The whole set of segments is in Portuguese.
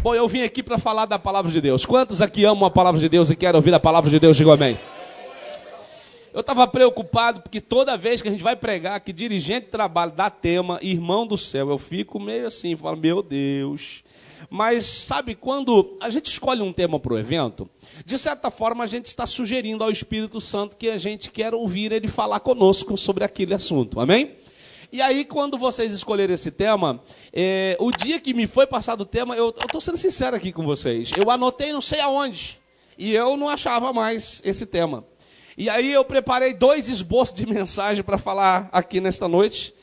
Bom, eu vim aqui para falar da palavra de Deus. Quantos aqui amam a palavra de Deus e querem ouvir a palavra de Deus? Digam amém. Eu estava preocupado porque toda vez que a gente vai pregar, que dirigente de trabalho dá tema, irmão do céu, eu fico meio assim, falo, meu Deus. Mas sabe, quando a gente escolhe um tema para o evento, de certa forma a gente está sugerindo ao Espírito Santo que a gente quer ouvir ele falar conosco sobre aquele assunto, amém? E aí, quando vocês escolheram esse tema, o dia que me foi passado o tema, eu estou sendo sincero aqui com vocês, eu anotei não sei aonde, e eu não achava mais esse tema. E aí eu preparei 2 esboços de mensagem para falar aqui nesta noite,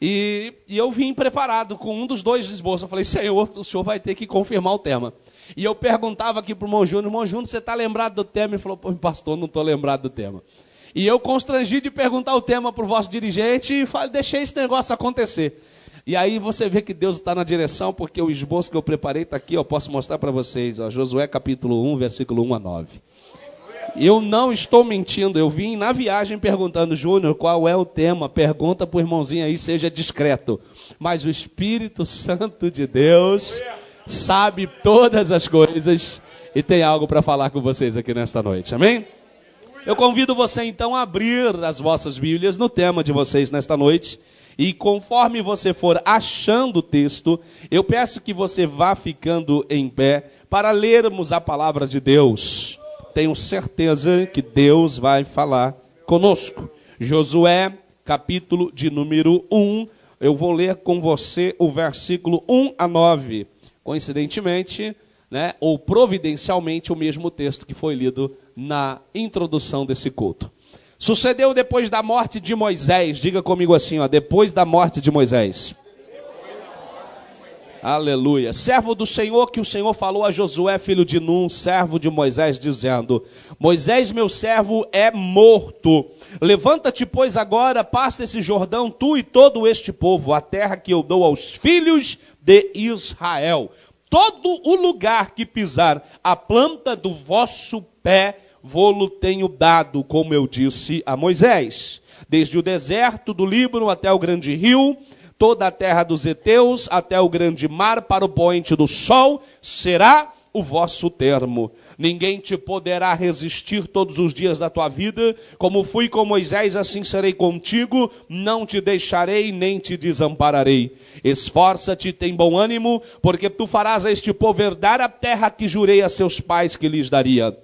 e eu vim preparado com um dos 2 esboços. Eu falei, Senhor, o Senhor vai ter que confirmar o tema. E eu perguntava aqui para o irmão Júnior, você está lembrado do tema? Ele falou, pastor, não estou lembrado do tema. E eu constrangi de perguntar o tema para o vosso dirigente e falei, deixei esse negócio acontecer. E aí você vê que Deus está na direção, porque o esboço que eu preparei está aqui, eu posso mostrar para vocês, ó, Josué capítulo 1, versículo 1 a 9. Eu não estou mentindo, eu vim na viagem perguntando, Júnior, qual é o tema? Pergunta para o irmãozinho aí, seja discreto. Mas o Espírito Santo de Deus sabe todas as coisas e tem algo para falar com vocês aqui nesta noite, amém? Eu convido você então a abrir as vossas Bíblias no tema de vocês nesta noite. E conforme você for achando o texto, eu peço que você vá ficando em pé para lermos a palavra de Deus. Tenho certeza que Deus vai falar conosco. Josué, capítulo de número 1. Eu vou ler com você o versículo 1 a 9. Coincidentemente, né, ou providencialmente, o mesmo texto que foi lido na introdução desse culto. Sucedeu depois da morte de Moisés. Diga comigo assim, ó, depois da morte de Moisés. Aleluia. Servo do Senhor, que o Senhor falou a Josué, filho de Num, servo de Moisés, dizendo, Moisés, meu servo, é morto. Levanta-te, pois, agora, passa esse Jordão, tu e todo este povo, a terra que eu dou aos filhos de Israel. Todo o lugar que pisar a planta do vosso pé, vô-lo tenho dado, como eu disse a Moisés. Desde o deserto do Líbano até o grande rio, toda a terra dos heteus, até o grande mar, para o poente do sol, será o vosso termo. Ninguém te poderá resistir todos os dias da tua vida. Como fui com Moisés, assim serei contigo. Não te deixarei, nem te desampararei. Esforça-te, tem bom ânimo, porque tu farás a este povo herdar a terra que jurei a seus pais que lhes daria.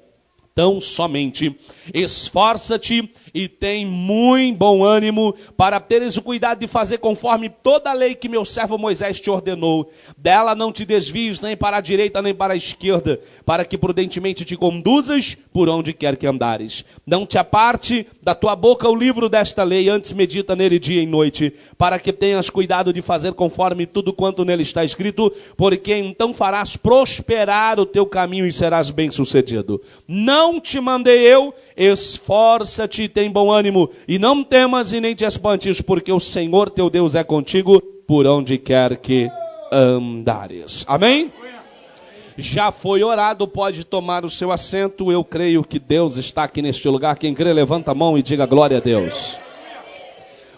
Tão somente esforça-te e tem muito bom ânimo para teres o cuidado de fazer conforme toda a lei que meu servo Moisés te ordenou. Dela não te desvies nem para a direita nem para a esquerda, para que prudentemente te conduzas por onde quer que andares. Não te aparte da tua boca o livro desta lei, antes medita nele dia e noite, para que tenhas cuidado de fazer conforme tudo quanto nele está escrito, porque então farás prosperar o teu caminho e serás bem-sucedido. Não te mandei eu, esforça-te e tem bom ânimo, e não temas e nem te espantes, porque o Senhor teu Deus é contigo por onde quer que andares. Amém? Já foi orado, pode tomar o seu assento. Eu creio que Deus está aqui neste lugar. Quem crê, levanta a mão e diga glória a Deus.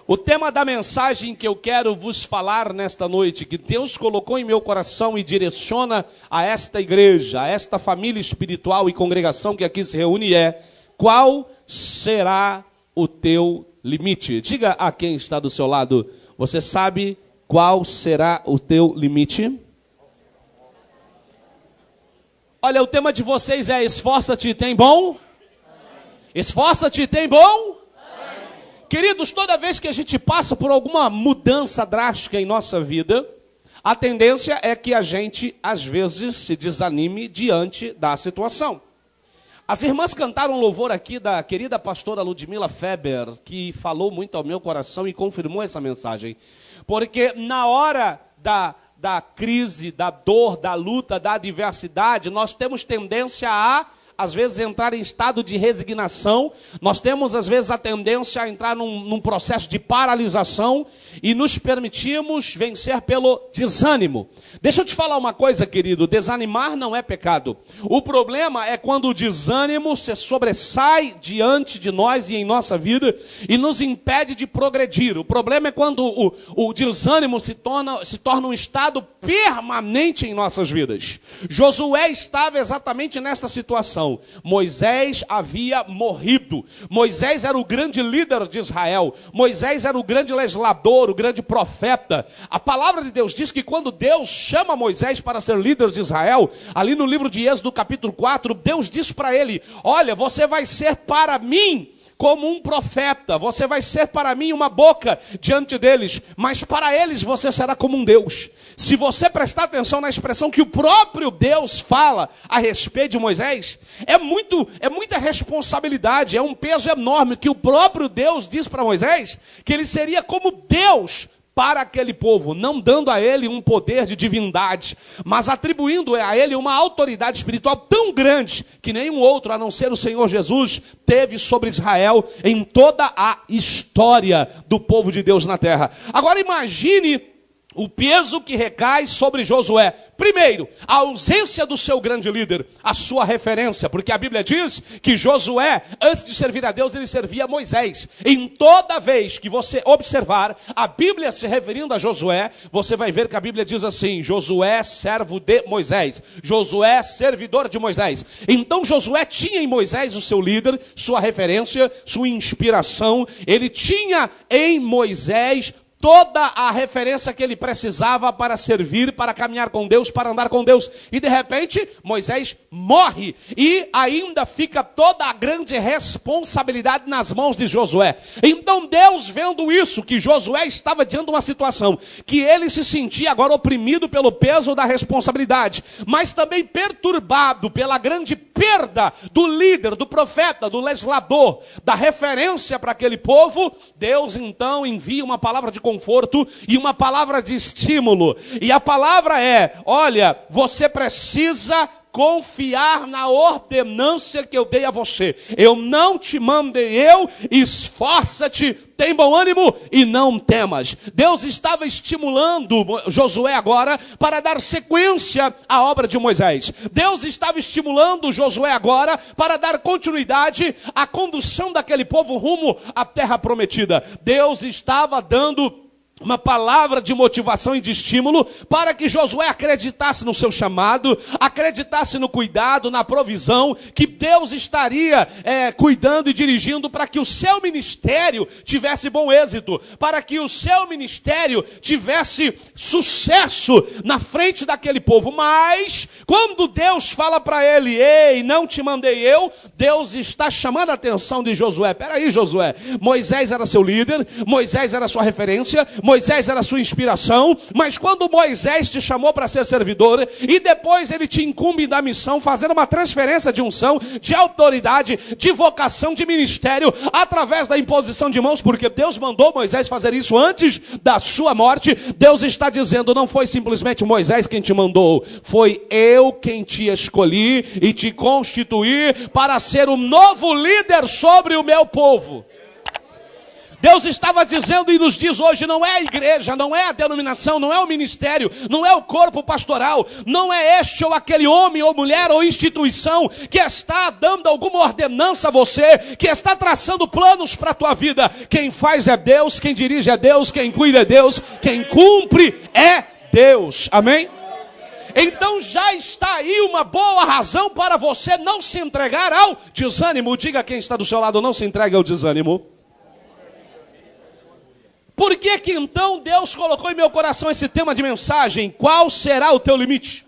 O tema da mensagem que eu quero vos falar nesta noite, que Deus colocou em meu coração e direciona a esta igreja, a esta família espiritual e congregação que aqui se reúne é: qual será o teu limite? Diga a quem está do seu lado, você sabe qual será o teu limite? Olha, o tema de vocês é esforça-te, tem bom? Esforça-te, tem bom? Queridos, toda vez que a gente passa por alguma mudança drástica em nossa vida, a tendência é que a gente, às vezes, se desanime diante da situação. As irmãs cantaram um louvor aqui da querida pastora Ludmila Feber, que falou muito ao meu coração e confirmou essa mensagem. Porque na hora da crise, da dor, da luta, da adversidade, nós temos tendência a às vezes, entrar em estado de resignação, nós temos, às vezes, a tendência a entrar num processo de paralisação e nos permitimos vencer pelo desânimo. Deixa eu te falar uma coisa, querido, desanimar não é pecado. O problema é quando o desânimo se sobressai diante de nós e em nossa vida e nos impede de progredir. O problema é quando o desânimo se torna um estado permanente em nossas vidas. Josué estava exatamente nesta situação. Moisés havia morrido. Moisés era o grande líder de Israel. Moisés era o grande legislador, o grande profeta. A palavra de Deus diz que quando Deus chama Moisés para ser líder de Israel, ali no livro de Êxodo capítulo 4, Deus diz para ele: olha, você vai ser para mim como um profeta, você vai ser para mim uma boca diante deles, mas para eles você será como um Deus. Se você prestar atenção na expressão que o próprio Deus fala a respeito de Moisés, é muita responsabilidade, é um peso enorme que o próprio Deus diz para Moisés, que ele seria como Deus para aquele povo, não dando a ele um poder de divindade, mas atribuindo a ele uma autoridade espiritual tão grande, que nenhum outro, a não ser o Senhor Jesus, teve sobre Israel em toda a história do povo de Deus na terra. Agora imagine o peso que recai sobre Josué. Primeiro, a ausência do seu grande líder, a sua referência, porque a Bíblia diz que Josué, antes de servir a Deus, ele servia a Moisés. Em toda vez que você observar a Bíblia se referindo a Josué, você vai ver que a Bíblia diz assim: Josué, servo de Moisés, Josué, servidor de Moisés. Então Josué tinha em Moisés o seu líder, sua referência, sua inspiração. Ele tinha em Moisés toda a referência que ele precisava para servir, para caminhar com Deus, para andar com Deus. E de repente, Moisés morre. E ainda fica toda a grande responsabilidade nas mãos de Josué. Então Deus, vendo isso, que Josué estava diante de uma situação, que ele se sentia agora oprimido pelo peso da responsabilidade, mas também perturbado pela grande perda do líder, do profeta, do legislador, da referência para aquele povo, Deus então envia uma palavra de conforto e uma palavra de estímulo. E a palavra é: olha, você precisa confiar na ordenância que eu dei a você. Eu não te mandei eu, esforça-te, tem bom ânimo e não temas. Deus estava estimulando Josué agora para dar sequência à obra de Moisés. Deus estava estimulando Josué agora para dar continuidade à condução daquele povo rumo à terra prometida. Deus estava dando uma palavra de motivação e de estímulo para que Josué acreditasse no seu chamado, acreditasse no cuidado, na provisão, que Deus estaria cuidando e dirigindo para que o seu ministério tivesse bom êxito, para que o seu ministério tivesse sucesso na frente daquele povo. Mas, quando Deus fala para ele: ei, não te mandei eu, Deus está chamando a atenção de Josué. Peraí, Josué, Moisés era seu líder, Moisés era sua referência, Moisés era a sua inspiração, mas quando Moisés te chamou para ser servidor, e depois ele te incumbe da missão, fazendo uma transferência de unção, de autoridade, de vocação, de ministério, através da imposição de mãos, porque Deus mandou Moisés fazer isso antes da sua morte. Deus está dizendo: não foi simplesmente Moisés quem te mandou, foi eu quem te escolhi e te constituí para ser o novo líder sobre o meu povo. Deus estava dizendo e nos diz hoje: não é a igreja, não é a denominação, não é o ministério, não é o corpo pastoral, não é este ou aquele homem ou mulher ou instituição que está dando alguma ordenança a você, que está traçando planos para a tua vida. Quem faz é Deus, quem dirige é Deus, quem cuida é Deus, quem cumpre é Deus. Amém? Então já está aí uma boa razão para você não se entregar ao desânimo. Diga a quem está do seu lado: não se entregue ao desânimo. Por que que então Deus colocou em meu coração esse tema de mensagem? Qual será o teu limite?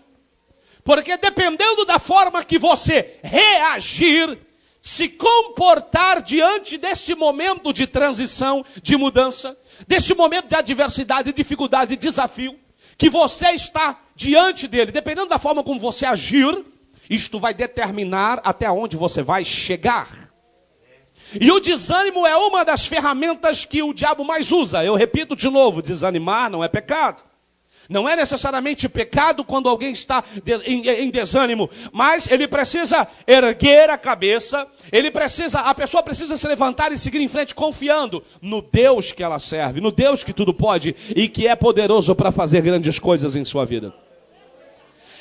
Porque dependendo da forma que você reagir, se comportar diante deste momento de transição, de mudança, deste momento de adversidade, dificuldade, desafio, que você está diante dele, dependendo da forma como você agir, isto vai determinar até onde você vai chegar. E o desânimo é uma das ferramentas que o diabo mais usa. Eu repito de novo: desanimar não é pecado. Não é necessariamente pecado quando alguém está em desânimo, mas ele precisa erguer a cabeça, a pessoa precisa se levantar e seguir em frente confiando no Deus que ela serve, no Deus que tudo pode e que é poderoso para fazer grandes coisas em sua vida.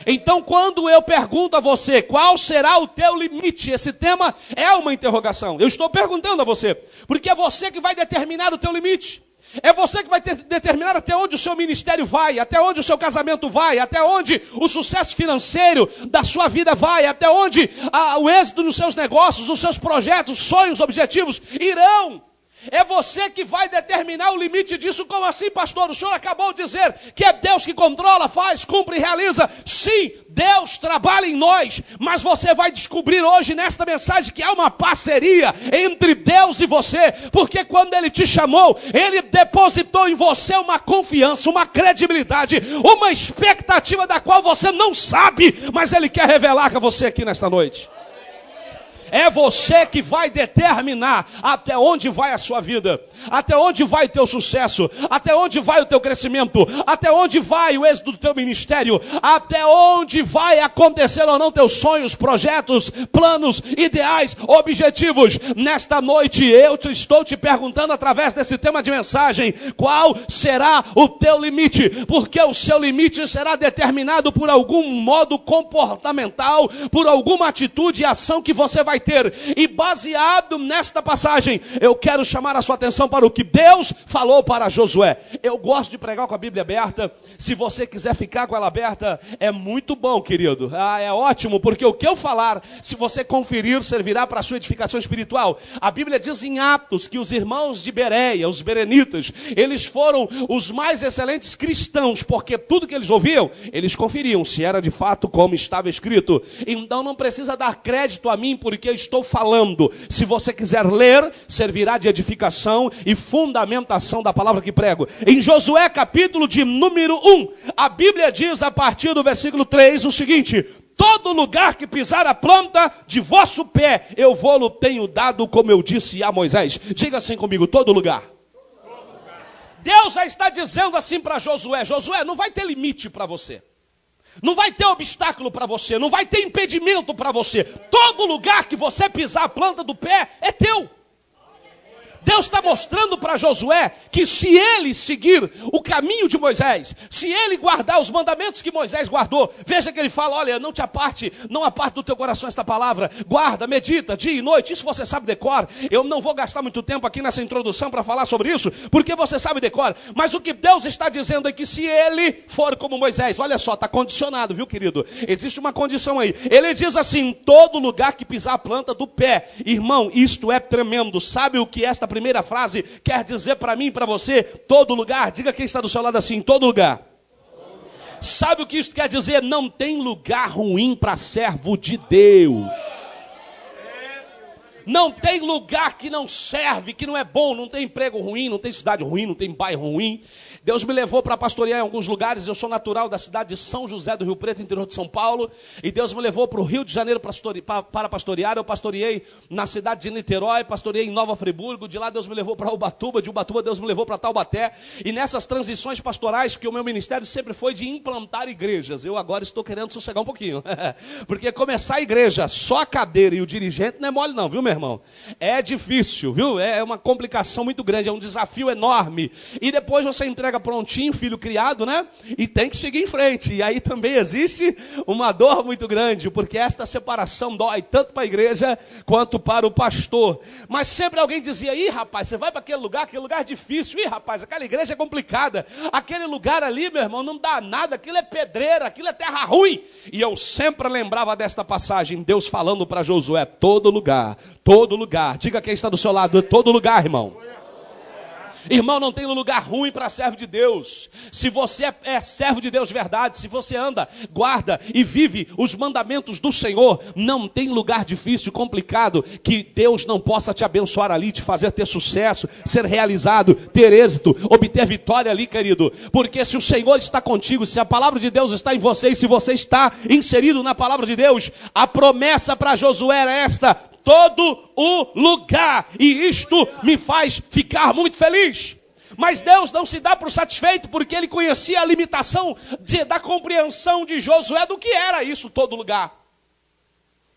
Então, quando eu pergunto a você, qual será o teu limite? Esse tema é uma interrogação. Eu estou perguntando a você, porque é você que vai determinar o teu limite. É você que vai determinar até onde o seu ministério vai, até onde o seu casamento vai, até onde o sucesso financeiro da sua vida vai, até onde o êxito nos seus negócios, os seus projetos, sonhos, objetivos irão. É você que vai determinar o limite disso. Como assim, pastor? O senhor acabou de dizer que é Deus que controla, faz, cumpre e realiza. Sim, Deus trabalha em nós, mas você vai descobrir hoje nesta mensagem que há uma parceria entre Deus e você, porque quando Ele te chamou, Ele depositou em você uma confiança, uma credibilidade, uma expectativa da qual você não sabe, mas Ele quer revelar a você aqui nesta noite. É você que vai determinar até onde vai a sua vida, até onde vai o teu sucesso, até onde vai o teu crescimento, até onde vai o êxito do teu ministério, até onde vai acontecer ou não teus sonhos, projetos, planos, ideais, objetivos. Nesta noite eu estou te perguntando através desse tema de mensagem, qual será o teu limite? Porque o seu limite será determinado por algum modo comportamental, por alguma atitude e ação que você vai ter. E baseado nesta passagem, eu quero chamar a sua atenção para o que Deus falou para Josué. Eu gosto de pregar com a Bíblia aberta. Se você quiser ficar com ela aberta, é muito bom, querido. É ótimo, porque o que eu falar, se você conferir, servirá para a sua edificação espiritual. A Bíblia diz em Atos que os irmãos de Bereia, os berenitas, eles foram os mais excelentes cristãos, porque tudo que eles ouviam, eles conferiam se era de fato como estava escrito. Então não precisa dar crédito a mim, porque eu estou falando. Se você quiser ler, servirá de edificação e fundamentação da palavra que prego. Em Josué capítulo de número 1, a Bíblia diz a partir do versículo 3 o seguinte: todo lugar que pisar a planta de vosso pé, eu vou-lo tenho dado, como eu disse a Moisés. Diga assim comigo, todo lugar. Deus já está dizendo assim para Josué: Josué, não vai ter limite para você. Não vai ter obstáculo para você, não vai ter impedimento para você. Todo lugar que você pisar a planta do pé é teu. Deus está mostrando para Josué que se ele seguir o caminho de Moisés, se ele guardar os mandamentos que Moisés guardou, veja que ele fala: olha, não aparte do teu coração esta palavra, guarda, medita, dia e noite. Isso você sabe decor. Eu não vou gastar muito tempo aqui nessa introdução para falar sobre isso, porque você sabe decor. Mas o que Deus está dizendo é que se ele for como Moisés, olha só, está condicionado, viu, querido? Existe uma condição aí. Ele diz assim: em todo lugar que pisar a planta do pé. Irmão, isto é tremendo. Sabe o que esta primeira frase quer dizer para mim e para você? Todo lugar. Diga quem está do seu lado assim: todo lugar. Sabe o que isso quer dizer? Não tem lugar ruim para servo de Deus. Não tem lugar que não serve, que não é bom. Não tem emprego ruim, não tem cidade ruim, não tem bairro ruim. Deus me levou para pastorear em alguns lugares. Eu sou natural da cidade de São José do Rio Preto, interior de São Paulo. E Deus me levou para o Rio de Janeiro para pastorear. Eu pastoreei na cidade de Niterói, pastoreei em Nova Friburgo. De lá Deus me levou para Ubatuba, de Ubatuba Deus me levou para Taubaté. E nessas transições pastorais, que o meu ministério sempre foi de implantar igrejas. Eu agora estou querendo sossegar um pouquinho. Porque começar a igreja, só a cadeira e o dirigente não é mole não, viu, meu irmão? É difícil, viu? É uma complicação muito grande, é um desafio enorme. E depois você entrega prontinho, filho criado, né? E tem que seguir em frente. E aí também existe uma dor muito grande, porque esta separação dói tanto para a igreja quanto para o pastor. Mas sempre alguém dizia: ih, rapaz, você vai para aquele lugar é difícil. Ih, rapaz, aquela igreja é complicada. Aquele lugar ali, meu irmão, não dá nada. Aquilo é pedreira, aquilo é terra ruim. E eu sempre lembrava desta passagem, Deus falando para Josué: todo lugar, todo lugar. Diga quem está do seu lado: todo lugar, irmão. Irmão, não tem lugar ruim para servo de Deus. Se você é servo de Deus de verdade, se você anda, guarda e vive os mandamentos do Senhor, não tem lugar difícil, complicado, que Deus não possa te abençoar ali, te fazer ter sucesso, ser realizado, ter êxito, obter vitória ali, querido. Porque se o Senhor está contigo, se a palavra de Deus está em você, e se você está inserido na palavra de Deus, a promessa para Josué era esta: todo o lugar. E isto me faz ficar muito feliz. Mas Deus não se dá por satisfeito, porque ele conhecia a limitação da compreensão de Josué do que era isso, todo lugar.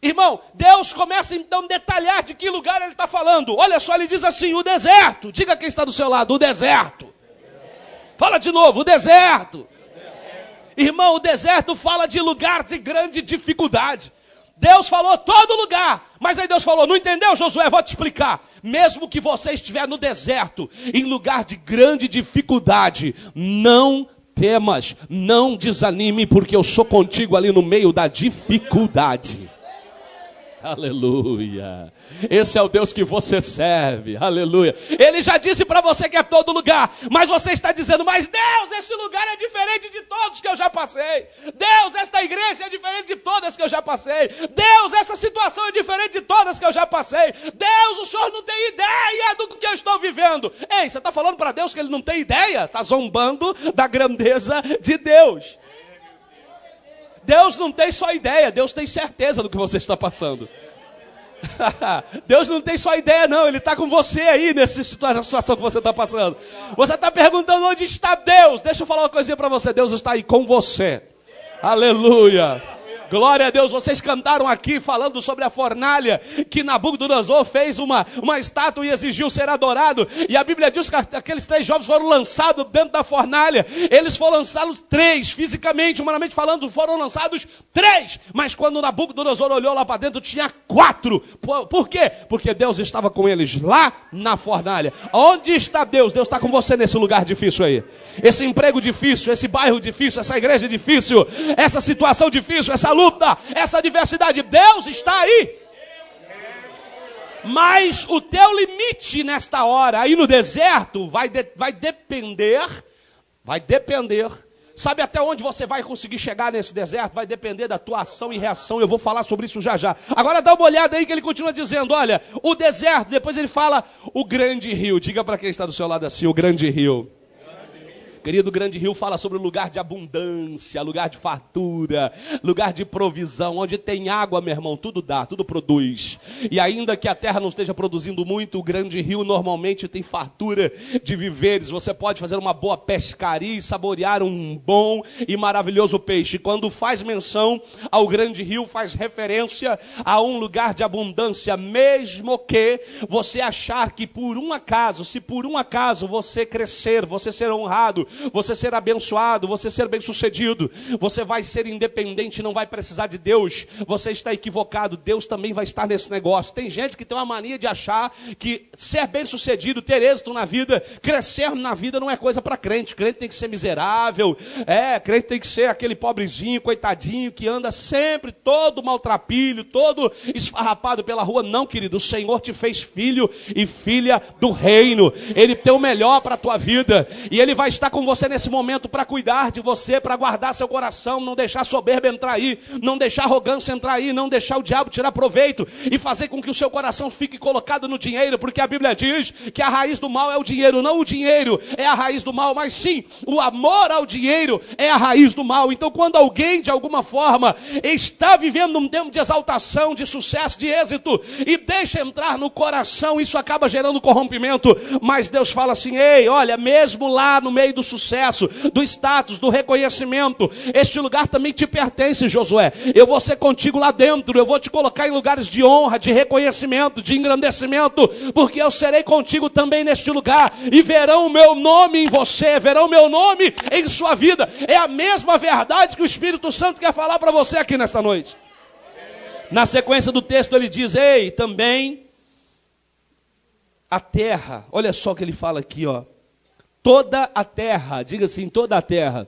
Irmão, Deus começa então a detalhar de que lugar ele está falando. Olha só, ele diz assim, o deserto. Diga quem está do seu lado, o deserto. Fala de novo, o deserto. Irmão, o deserto fala de lugar de grande dificuldade. Deus falou todo lugar, mas aí Deus falou, não entendeu, Josué? Vou te explicar. Mesmo que você estiver no deserto, em lugar de grande dificuldade, não temas, não desanime, porque eu sou contigo ali no meio da dificuldade. Aleluia. Esse é o Deus que você serve. Aleluia. Ele já disse para você que é todo lugar, mas você está dizendo, mas Deus, esse lugar é diferente de todos que eu já passei. Deus, esta igreja é diferente de todas que eu já passei. Deus, essa situação é diferente de todas que eu já passei. Deus, o Senhor não tem ideia do que eu estou vivendo. Ei, você está falando para Deus que ele não tem ideia? Está zombando da grandeza de Deus. Deus não tem só ideia, Deus tem certeza do que você está passando. Deus não tem só ideia não, Ele está com você aí nessa situação que você está passando. Você está perguntando onde está Deus. Deixa eu falar uma coisinha para você, Deus está aí com você. Aleluia. Glória a Deus, vocês cantaram aqui falando sobre a fornalha que Nabucodonosor fez uma estátua e exigiu ser adorado. E a Bíblia diz que aqueles 3 jovens foram lançados dentro da fornalha. Eles foram lançados 3, fisicamente, humanamente falando, foram lançados 3. Mas quando Nabucodonosor olhou lá para dentro, tinha 4. Por quê? Porque Deus estava com eles lá na fornalha. Onde está Deus? Deus está com você nesse lugar difícil aí. Esse emprego difícil, esse bairro difícil, essa igreja difícil, essa situação difícil, essa luta, essa adversidade, Deus está aí. Mas o teu limite nesta hora, aí no deserto, vai depender, sabe até onde você vai conseguir chegar nesse deserto? Vai depender da tua ação e reação, eu vou falar sobre isso já já. Agora dá uma olhada aí que ele continua dizendo, olha, o deserto, depois ele fala o grande rio, diga para quem está do seu lado assim, o grande rio. Querido, o grande rio fala sobre o lugar de abundância, lugar de fartura, lugar de provisão, onde tem água, meu irmão, tudo dá, tudo produz. E ainda que a terra não esteja produzindo muito, o grande rio normalmente tem fartura de viveres. Você pode fazer uma boa pescaria e saborear um bom e maravilhoso peixe. Quando faz menção ao grande rio, faz referência a um lugar de abundância, mesmo que você achar que por um acaso, se por um acaso você crescer, você ser honrado, você ser abençoado, você ser bem-sucedido, você vai ser independente, não vai precisar de Deus, você está equivocado, Deus também vai estar nesse negócio. Tem gente que tem uma mania de achar que ser bem-sucedido, ter êxito na vida, crescer na vida não é coisa para crente. Crente tem que ser miserável, crente tem que ser aquele pobrezinho, coitadinho, que anda sempre todo maltrapilho, todo esfarrapado pela rua. Não, querido, o Senhor te fez filho e filha do reino, Ele tem o melhor para a tua vida, e Ele vai estar com você nesse momento para cuidar de você, para guardar seu coração, não deixar soberba entrar aí, não deixar arrogância entrar aí, não deixar o diabo tirar proveito e fazer com que o seu coração fique colocado no dinheiro, porque a Bíblia diz que a raiz do mal é o dinheiro. Não o dinheiro é a raiz do mal, mas sim o amor ao dinheiro é a raiz do mal. Então quando alguém de alguma forma está vivendo um tempo de exaltação, de sucesso, de êxito, e deixa entrar no coração, isso acaba gerando corrompimento. Mas Deus fala assim, ei, olha, mesmo lá no meio do sucesso, do status, do reconhecimento, este lugar também te pertence, Josué. Eu vou ser contigo lá dentro, eu vou te colocar em lugares de honra, de reconhecimento, de engrandecimento, porque eu serei contigo também neste lugar, e verão o meu nome em você, verão o meu nome em sua vida. É a mesma verdade que o Espírito Santo quer falar para você aqui nesta noite. Na sequência do texto ele diz, ei, também a terra, olha só o que ele fala aqui, ó. Toda a terra, diga assim, toda a terra.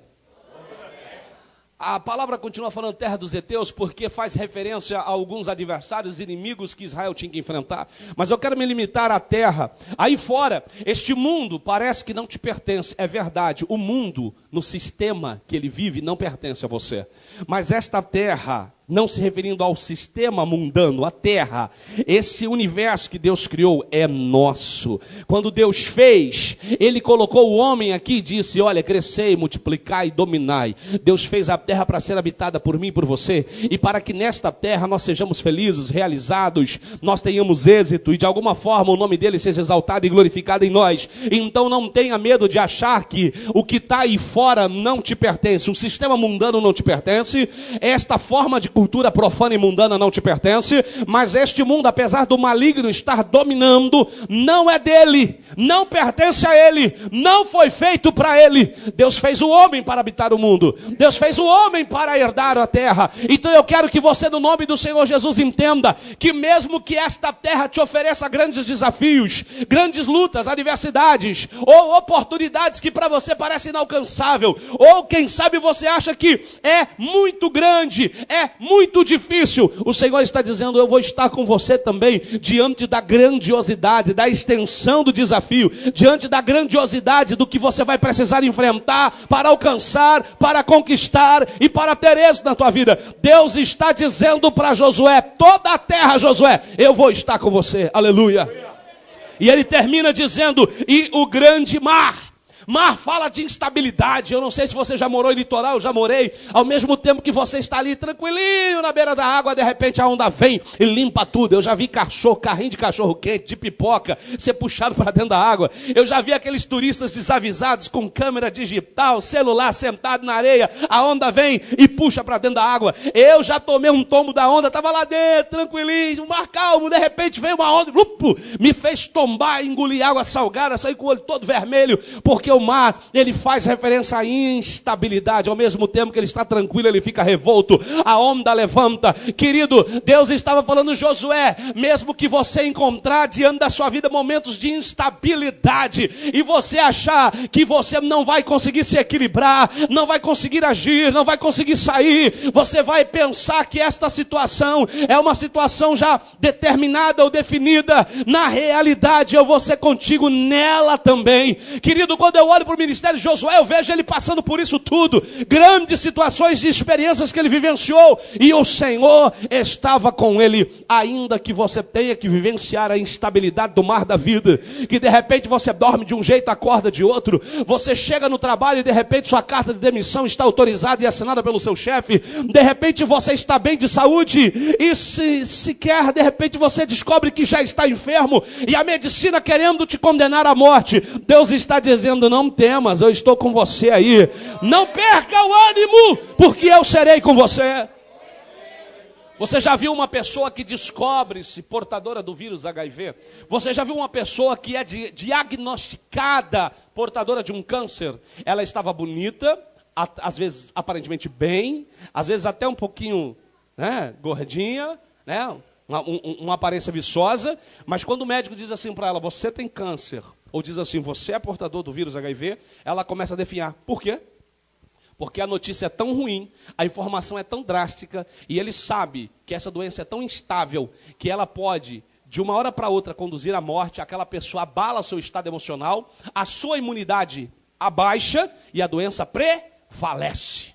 A palavra continua falando terra dos heteus porque faz referência a alguns adversários, inimigos que Israel tinha que enfrentar. Mas eu quero me limitar à terra. Aí fora, este mundo parece que não te pertence. É verdade, o mundo, no sistema que ele vive, não pertence a você. Mas esta terra não se referindo ao sistema mundano, a terra. Esse universo que Deus criou é nosso. Quando Deus fez, Ele colocou o homem aqui e disse, olha, crescei, multiplicai e dominai. Deus fez a terra para ser habitada por mim e por você, e para que nesta terra nós sejamos felizes, realizados, nós tenhamos êxito, e de alguma forma o nome dEle seja exaltado e glorificado em nós. Então não tenha medo de achar que o que está aí fora não te pertence, o sistema mundano não te pertence, esta forma de cultura profana e mundana não te pertence, mas este mundo, apesar do maligno estar dominando, não é dele, não pertence a ele, não foi feito para ele. Deus fez o homem para habitar o mundo, Deus fez o homem para herdar a terra. Então eu quero que você, no nome do Senhor Jesus, entenda que mesmo que esta terra te ofereça grandes desafios, grandes lutas, adversidades, ou oportunidades que para você parecem inalcançável, ou quem sabe você acha que é muito grande, é muito difícil, o Senhor está dizendo, eu vou estar com você também, diante da grandiosidade, da extensão do desafio, diante da grandiosidade do que você vai precisar enfrentar, para alcançar, para conquistar, e para ter êxito na tua vida. Deus está dizendo para Josué, toda a terra, Josué, eu vou estar com você, aleluia. E ele termina dizendo, e o grande mar. Mar fala de instabilidade. Eu não sei se você já morou em litoral, eu já morei. Ao mesmo tempo que você está ali tranquilinho na beira da água, de repente a onda vem e limpa tudo. Eu já vi carrinho de cachorro quente, de pipoca, ser puxado para dentro da água. Eu já vi aqueles turistas desavisados com câmera digital, celular sentado na areia. A onda vem e puxa para dentro da água. Eu já tomei um tombo da onda, estava lá dentro, tranquilinho, mar calmo. De repente veio uma onda, me fez tombar, engolir água salgada, sair com o olho todo vermelho, porque o mar, ele faz referência à instabilidade. Ao mesmo tempo que ele está tranquilo, ele fica revolto, a onda levanta. Querido, Deus estava falando, Josué, mesmo que você encontrar diante da sua vida momentos de instabilidade, e você achar que você não vai conseguir se equilibrar, não vai conseguir agir, não vai conseguir sair, você vai pensar que esta situação é uma situação já determinada ou definida. Na realidade, eu vou ser contigo nela também. Querido, quando eu olho para o ministério de Josué, eu vejo ele passando por isso tudo, grandes situações e experiências que ele vivenciou, e o Senhor estava com ele, ainda que você tenha que vivenciar a instabilidade do mar da vida, que de repente você dorme de um jeito, acorda de outro, você chega no trabalho e de repente sua carta de demissão está autorizada e assinada pelo seu chefe, de repente você está bem de saúde, e sequer de repente você descobre que já está enfermo, e a medicina querendo te condenar à morte. Deus está dizendo, não temas, eu estou com você aí. Não perca o ânimo, porque eu serei com você. Você já viu uma pessoa que descobre-se portadora do vírus HIV? Você já viu uma pessoa que é diagnosticada portadora de um câncer? Ela estava bonita, às vezes aparentemente bem, às vezes até um pouquinho, né, gordinha, né, uma aparência viçosa, mas quando o médico diz assim para ela, você tem câncer, ou diz assim, você é portador do vírus HIV, ela começa a definhar. Por quê? Porque a notícia é tão ruim, a informação é tão drástica, e ele sabe que essa doença é tão instável, que ela pode, de uma hora para outra, conduzir à morte. Aquela pessoa abala seu estado emocional, a sua imunidade abaixa, e a doença prevalece.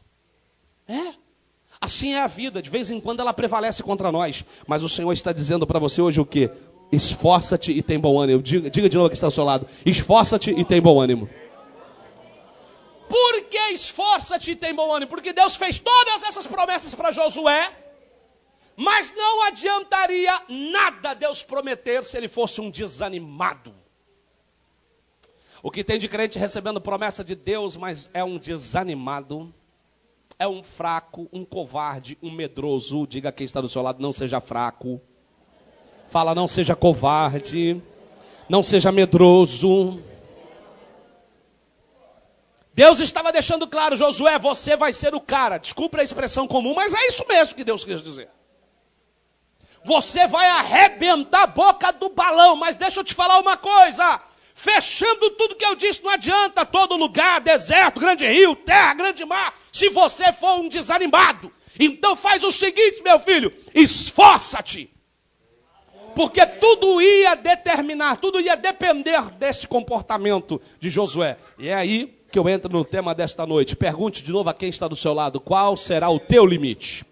Assim é a vida, de vez em quando ela prevalece contra nós, mas o Senhor está dizendo para você hoje o quê? Esforça-te e tem bom ânimo. Diga de novo que está ao seu lado. Esforça-te e tem bom ânimo. Por que esforça-te e tem bom ânimo? Porque Deus fez todas essas promessas para Josué, mas não adiantaria nada Deus prometer se ele fosse um desanimado. O que tem de crente recebendo promessa de Deus, mas é um desanimado, é um fraco, um covarde, um medroso. Diga quem está do seu lado, não seja fraco. Fala, não seja covarde, não seja medroso. Deus estava deixando claro, Josué, você vai ser o cara. Desculpe a expressão comum, mas é isso mesmo que Deus quis dizer. Você vai arrebentar a boca do balão, mas deixa eu te falar uma coisa. Fechando tudo que eu disse, não adianta todo lugar, deserto, grande rio, terra, grande mar, se você for um desanimado. Então faz o seguinte, meu filho, esforça-te. Porque tudo ia determinar, tudo ia depender desse comportamento de Josué. E é aí que eu entro no tema desta noite. Pergunte de novo a quem está do seu lado, qual será o teu limite?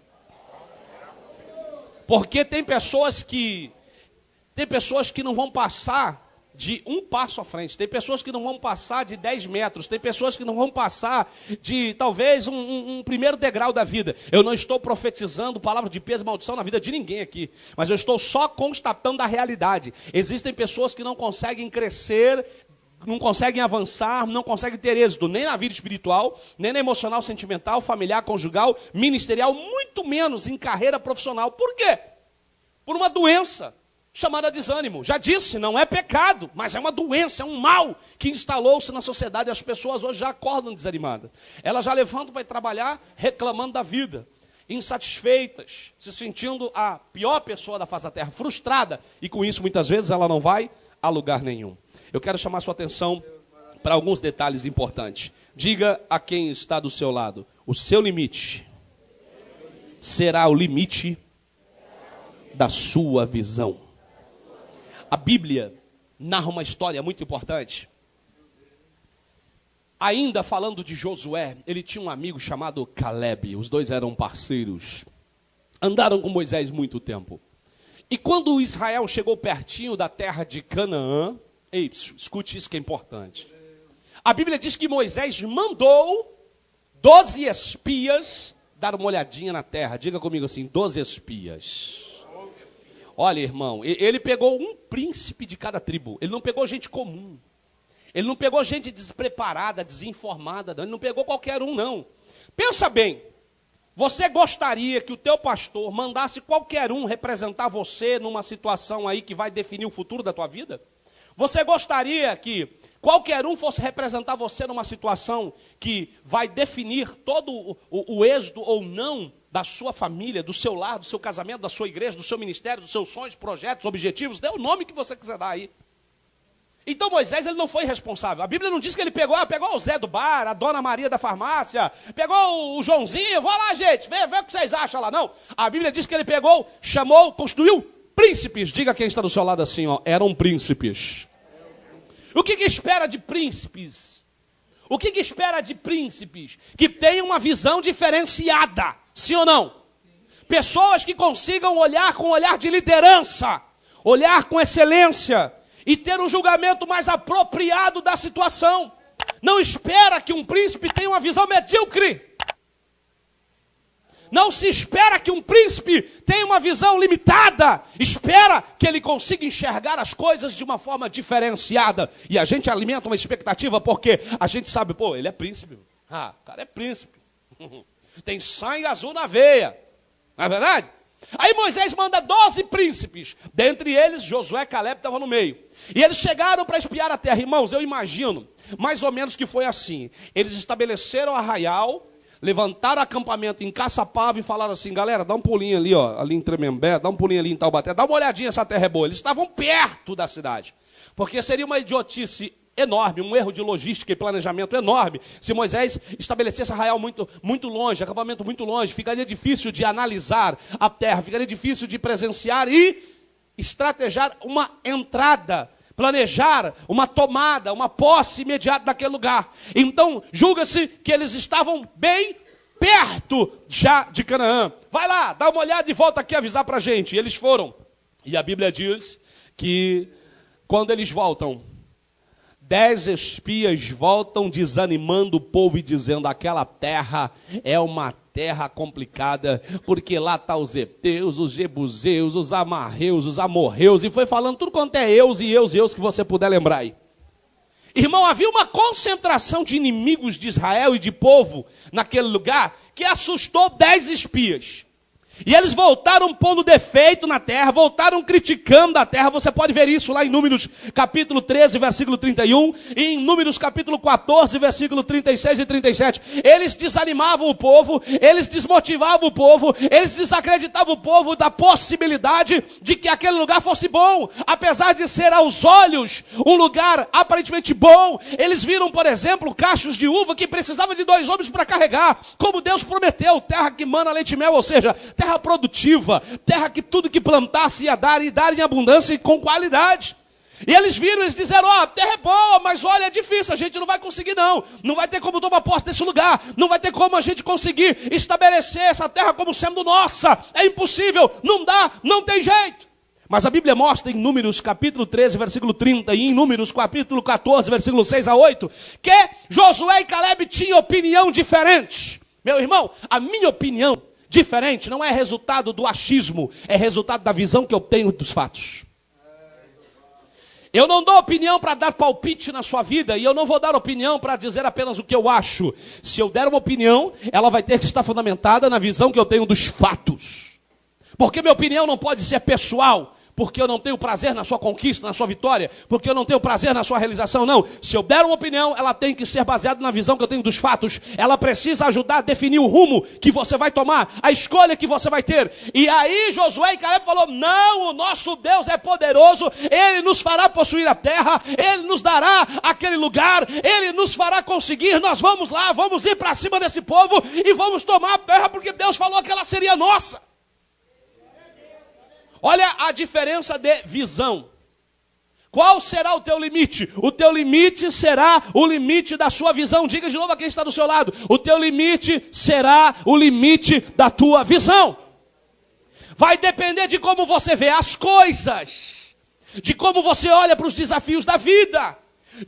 Porque tem pessoas que não vão passar de um passo à frente, tem pessoas que não vão passar de 10 metros, tem pessoas que não vão passar de talvez um primeiro degrau da vida. Eu não estou profetizando palavra de peso e maldição na vida de ninguém aqui, mas eu estou só constatando a realidade. Existem pessoas que não conseguem crescer, não conseguem avançar, não conseguem ter êxito nem na vida espiritual, nem na emocional, sentimental, familiar, conjugal, ministerial, muito menos em carreira profissional. Por quê? Por uma doença chamada desânimo. Já disse, não é pecado, mas é uma doença, é um mal que instalou-se na sociedade. As pessoas hoje já acordam desanimadas. Elas já levantam para ir trabalhar reclamando da vida, insatisfeitas, se sentindo a pior pessoa da face da terra, frustrada. E com isso, muitas vezes, ela não vai a lugar nenhum. Eu quero chamar sua atenção para alguns detalhes importantes. Diga a quem está do seu lado: o seu limite será o limite da sua visão. A Bíblia narra uma história muito importante. Ainda falando de Josué, ele tinha um amigo chamado Caleb. Os dois eram parceiros. Andaram com Moisés muito tempo. E quando Israel chegou pertinho da terra de Canaã, escute isso que é importante. A Bíblia diz que Moisés mandou 12 espias dar uma olhadinha na terra. Diga comigo assim, 12 espias. Olha, irmão, ele pegou um príncipe de cada tribo. Ele não pegou gente comum. Ele não pegou gente despreparada, desinformada. Não. Ele não pegou qualquer um, não. Pensa bem. Você gostaria que o teu pastor mandasse qualquer um representar você numa situação aí que vai definir o futuro da tua vida? Você gostaria que qualquer um fosse representar você numa situação que vai definir todo o êxito ou não da sua família, do seu lar, do seu casamento, da sua igreja, do seu ministério, dos seus sonhos, projetos, objetivos? Dê o nome que você quiser dar aí. Então Moisés, ele não foi responsável. A Bíblia não diz que ele pegou o Zé do bar, a Dona Maria da farmácia, pegou o Joãozinho, vou lá, gente, vê o que vocês acham lá. Não, a Bíblia diz que ele pegou, chamou, constituiu príncipes. Diga quem está do seu lado assim, ó, eram príncipes. O que espera de príncipes? O que espera de príncipes? Que tenham uma visão diferenciada, sim ou não? Pessoas que consigam olhar com um olhar de liderança, olhar com excelência e ter um julgamento mais apropriado da situação. Não espera que um príncipe tenha uma visão medíocre. Não se espera que um príncipe tenha uma visão limitada. Espera que ele consiga enxergar as coisas de uma forma diferenciada. E a gente alimenta uma expectativa porque a gente sabe, pô, ele é príncipe. Ah, o cara é príncipe. Tem sangue azul na veia. Não é verdade? Aí Moisés manda 12 príncipes. Dentre eles, Josué e Caleb estavam no meio. E eles chegaram para espiar a terra. Irmãos, eu imagino, mais ou menos que foi assim. Eles estabeleceram arraial, levantaram acampamento em Caçapava e falaram assim: galera, dá um pulinho ali, ó, ali em Tremembé, dá um pulinho ali em Taubaté, dá uma olhadinha, essa terra é boa. Eles estavam perto da cidade, porque seria uma idiotice enorme, um erro de logística e planejamento enorme, se Moisés estabelecesse arraial muito longe, acampamento muito longe. Ficaria difícil de analisar a terra, ficaria difícil de presenciar e estrategiar uma entrada, planejar uma tomada, uma posse imediata daquele lugar. Então, julga-se que eles estavam bem perto já de Canaã. Vai lá, dá uma olhada e volta aqui avisar para a gente. E eles foram. E a Bíblia diz que quando eles voltam, 10 espias voltam desanimando o povo e dizendo: aquela terra é uma terra complicada, porque lá está os heteus, os jebuseus, os amarreus, os amorreus, e foi falando tudo quanto é eus que você puder lembrar aí. Irmão, havia uma concentração de inimigos de Israel e de povo naquele lugar que assustou 10 espias. E eles voltaram pondo defeito na terra, voltaram criticando a terra. Você pode ver isso lá em Números capítulo 13, versículo 31, e em Números capítulo 14, versículo 36 e 37. Eles desanimavam o povo, eles desmotivavam o povo, eles desacreditavam o povo da possibilidade de que aquele lugar fosse bom. Apesar de ser aos olhos um lugar aparentemente bom, eles viram, por exemplo, cachos de uva que precisavam de 2 homens para carregar, como Deus prometeu, terra que mana leite e mel, ou seja, terra produtiva, terra que tudo que plantasse ia dar, e dar em abundância e com qualidade. E eles viram, eles disseram, a terra é boa, mas olha, é difícil, a gente não vai conseguir não. Não vai ter como tomar posse desse lugar. Não vai ter como a gente conseguir estabelecer essa terra como sendo nossa. É impossível, não dá, não tem jeito. Mas a Bíblia mostra em Números capítulo 13, versículo 30, e em Números capítulo 14, versículo 6 a 8, que Josué e Caleb tinham opinião diferente. Meu irmão, a minha opinião diferente não é resultado do achismo, é resultado da visão que eu tenho dos fatos. Eu não dou opinião para dar palpite na sua vida, e eu não vou dar opinião para dizer apenas o que eu acho. Se eu der uma opinião, ela vai ter que estar fundamentada na visão que eu tenho dos fatos. Porque minha opinião não pode ser pessoal, porque eu não tenho prazer na sua conquista, na sua vitória, porque eu não tenho prazer na sua realização, não. Se eu der uma opinião, ela tem que ser baseada na visão que eu tenho dos fatos. Ela precisa ajudar a definir o rumo que você vai tomar, a escolha que você vai ter. E aí Josué e Caleb falou, não, o nosso Deus é poderoso, Ele nos fará possuir a terra, Ele nos dará aquele lugar, Ele nos fará conseguir, nós vamos lá, vamos ir para cima desse povo e vamos tomar a terra, porque Deus falou que ela seria nossa. Olha a diferença de visão. Qual será o teu limite? O teu limite será o limite da sua visão. Diga de novo a quem está do seu lado. O teu limite será o limite da tua visão. Vai depender de como você vê as coisas, de como você olha para os desafios da vida,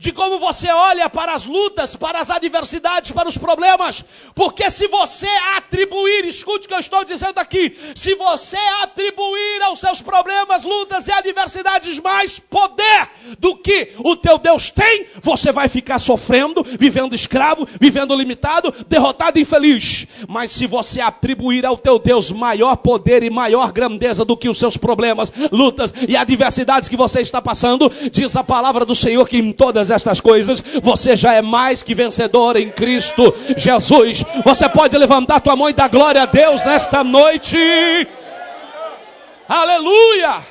de como você olha para as lutas, para as adversidades, para os problemas. Porque se você atribuir, escute o que eu estou dizendo aqui, se você atribuir aos seus problemas, lutas e adversidades mais poder do que o teu Deus tem, você vai ficar sofrendo, vivendo escravo, vivendo limitado, derrotado e infeliz. Mas se você atribuir ao teu Deus maior poder e maior grandeza do que os seus problemas, lutas e adversidades que você está passando, diz a palavra do Senhor que em todas estas coisas, você já é mais que vencedor em Cristo Jesus. Você pode levantar tua mão e dar glória a Deus nesta noite. Aleluia!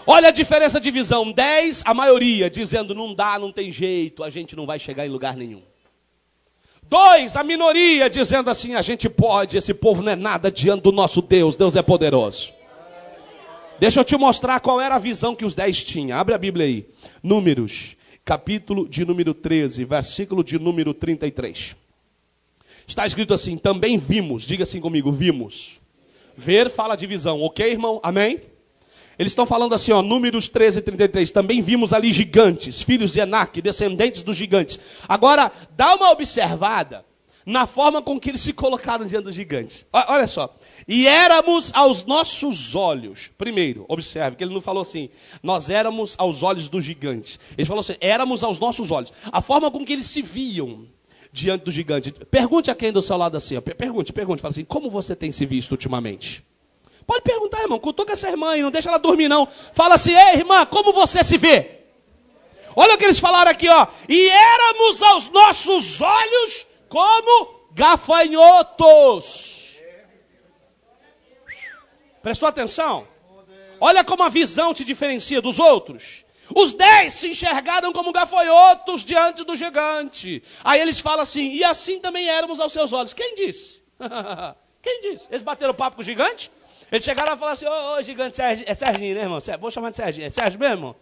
Olha a diferença de visão. 10, a maioria, dizendo não dá, não tem jeito, a gente não vai chegar em lugar nenhum. 2, a minoria, dizendo assim, a gente pode, esse povo não é nada diante do nosso Deus, Deus é poderoso. Deixa eu te mostrar qual era a visão que os 10 tinham. Abre a Bíblia aí. Números, capítulo de número 13, versículo de número 33. Está escrito assim, também vimos, diga assim comigo, vimos. Ver fala de visão, ok, irmão? Amém? Eles estão falando assim, ó, Números 13, 33. Também vimos ali gigantes, filhos de Enaque, descendentes dos gigantes. Agora, dá uma observada na forma com que eles se colocaram diante dos gigantes. Olha só. E éramos aos nossos olhos. Primeiro, observe que ele não falou assim, nós éramos aos olhos do gigante. Ele falou assim, éramos aos nossos olhos. A forma com que eles se viam diante do gigante. Pergunte a quem do seu lado assim, ó, pergunte, fala assim, como você tem se visto ultimamente? Pode perguntar, irmão, cutuca essa irmã aí, não deixa ela dormir não. Fala assim, ei irmã, como você se vê? Olha o que eles falaram aqui, ó. E éramos aos nossos olhos como gafanhotos. Prestou atenção? Olha como a visão te diferencia dos outros. Os 10 se enxergaram como gafanhotos diante do gigante. Aí eles falam assim, e assim também éramos aos seus olhos. Quem disse? Quem disse? Eles bateram papo com o gigante? Eles chegaram e falaram assim, ô gigante, é Serginho, né irmão? Vou chamar de Serginho. É Sérgio mesmo, irmão?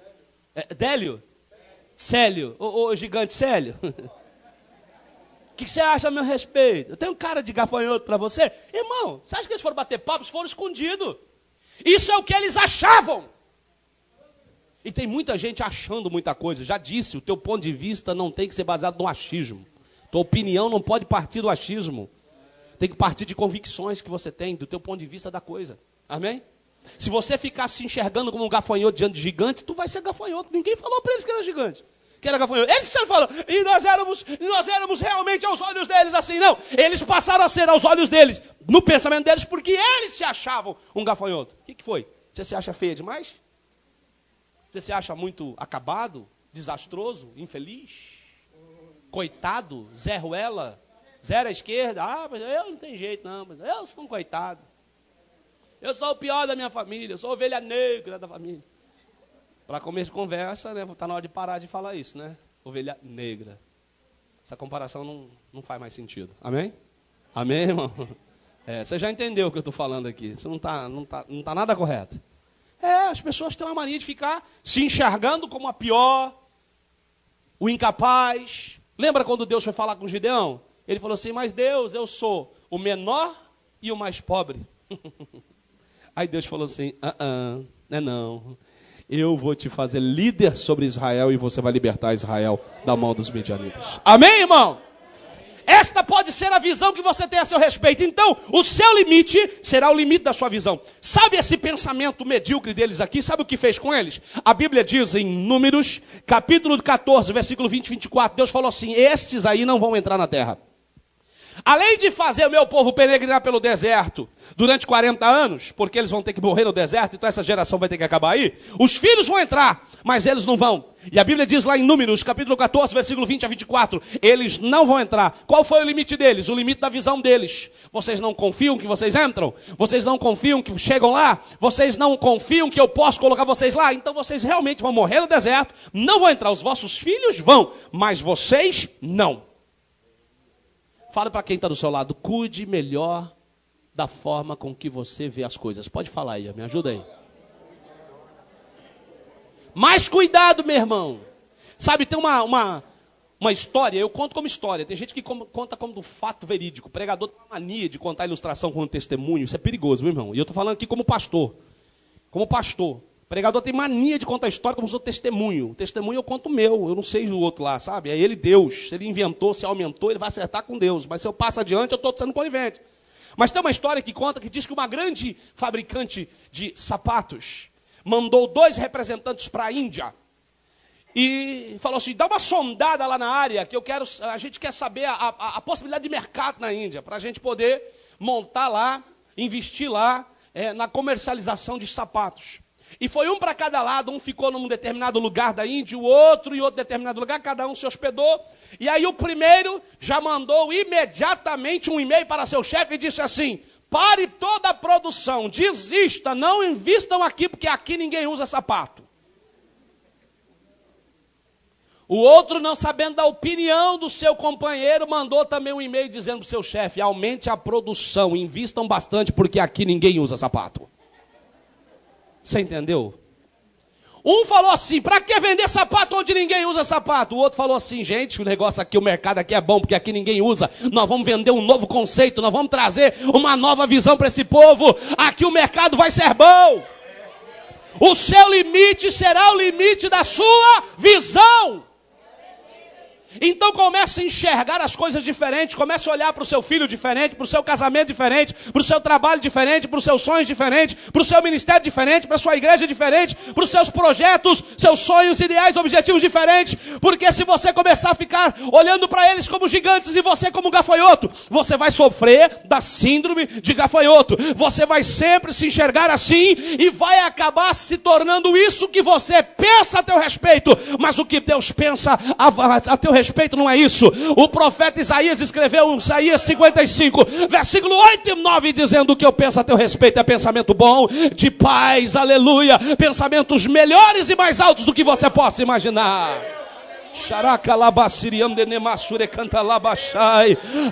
Délio? Célio? Ô gigante Célio? O que você acha a meu respeito? Eu tenho um cara de gafanhoto para você? Irmão, você acha que eles foram bater papo? Eles foram escondidos. Isso é o que eles achavam. E tem muita gente achando muita coisa. Já disse, o teu ponto de vista não tem que ser baseado no achismo. Tua opinião não pode partir do achismo. Tem que partir de convicções que você tem, do teu ponto de vista da coisa. Amém? Se você ficar se enxergando como um gafanhoto diante de gigante, tu vai ser gafanhoto. Ninguém falou para eles que era gigante. Que era gafanhoto. Eles que falaram, e nós éramos realmente aos olhos deles assim, não. Eles passaram a ser aos olhos deles, no pensamento deles, porque eles se achavam um gafanhoto. O que foi? Você se acha feia demais? Você se acha muito acabado, desastroso, infeliz? Coitado, Zé Ruela, zero à esquerda? Ah, mas eu não tenho jeito não, mas eu sou um coitado. Eu sou o pior da minha família, eu sou a ovelha negra da família. Para começo de conversa, né? Está na hora de parar de falar isso, né? Ovelha negra. Essa comparação não faz mais sentido. Amém? Amém, irmão? Você já entendeu o que eu estou falando aqui. Isso não tá nada correto. As pessoas têm uma mania de ficar se enxergando como a pior, o incapaz. Lembra quando Deus foi falar com Gideão? Ele falou assim, mas Deus, eu sou o menor e o mais pobre. Aí Deus falou assim, não. Eu vou te fazer líder sobre Israel e você vai libertar Israel da mão dos midianitas. Amém, irmão? Esta pode ser a visão que você tem a seu respeito. Então, o seu limite será o limite da sua visão. Sabe esse pensamento medíocre deles aqui? Sabe o que fez com eles? A Bíblia diz em Números, capítulo 14, versículo 20 e 24. Deus falou assim, estes aí não vão entrar na terra. Além de fazer o meu povo peregrinar pelo deserto durante 40 anos, porque eles vão ter que morrer no deserto, então essa geração vai ter que acabar aí, os filhos vão entrar, mas eles não vão. E a Bíblia diz lá em Números, capítulo 14, versículo 20 a 24, eles não vão entrar. Qual foi o limite deles? O limite da visão deles. Vocês não confiam que vocês entram? Vocês não confiam que chegam lá? Vocês não confiam que eu posso colocar vocês lá? Então vocês realmente vão morrer no deserto, não vão entrar. Os vossos filhos vão, mas vocês não. Fala para quem está do seu lado, cuide melhor da forma com que você vê as coisas. Pode falar aí, me ajuda aí. Mais cuidado, meu irmão. Sabe, tem uma história, eu conto como história. Tem gente que conta como do fato verídico. O pregador tem uma mania de contar ilustração como testemunho. Isso é perigoso, meu irmão. E eu estou falando aqui como pastor. Como pastor. O pregador tem mania de contar história como se fosse testemunho. Testemunho eu conto o meu, eu não sei do outro lá, sabe? É ele Deus. Se ele inventou, se aumentou, ele vai acertar com Deus. Mas se eu passo adiante, eu estou sendo conivente. Mas tem uma história que conta, que diz que uma grande fabricante de sapatos mandou 2 representantes para a Índia. E falou assim, dá uma sondada lá na área, que a gente quer saber a possibilidade de mercado na Índia, para a gente poder montar lá, investir lá na comercialização de sapatos. E foi um para cada lado, um ficou num determinado lugar da Índia, o outro em outro determinado lugar, cada um se hospedou. E aí o primeiro já mandou imediatamente um e-mail para seu chefe e disse assim, pare toda a produção, desista, não invistam aqui, porque aqui ninguém usa sapato. O outro, não sabendo da opinião do seu companheiro, mandou também um e-mail dizendo para o seu chefe, aumente a produção, invistam bastante, porque aqui ninguém usa sapato. Você entendeu? Um falou assim, para que vender sapato onde ninguém usa sapato? O outro falou assim, gente, o negócio aqui, o mercado aqui é bom, porque aqui ninguém usa. Nós vamos vender um novo conceito, nós vamos trazer uma nova visão para esse povo. Aqui o mercado vai ser bom. O seu limite será o limite da sua visão. Então comece a enxergar as coisas diferentes, comece a olhar para o seu filho diferente, para o seu casamento diferente, para o seu trabalho diferente, para os seus sonhos diferentes, para o seu ministério diferente, para a sua igreja diferente, para os seus projetos, seus sonhos, ideais, objetivos diferentes, porque se você começar a ficar olhando para eles como gigantes e você como gafanhoto, você vai sofrer da síndrome de gafanhoto, você vai sempre se enxergar assim e vai acabar se tornando isso que você pensa a teu respeito, mas o que Deus pensa a teu respeito não é isso. O profeta Isaías escreveu em Isaías 55, versículo 8 e 9, dizendo: o que eu penso a teu respeito é pensamento bom, de paz, aleluia, pensamentos melhores e mais altos do que você possa imaginar.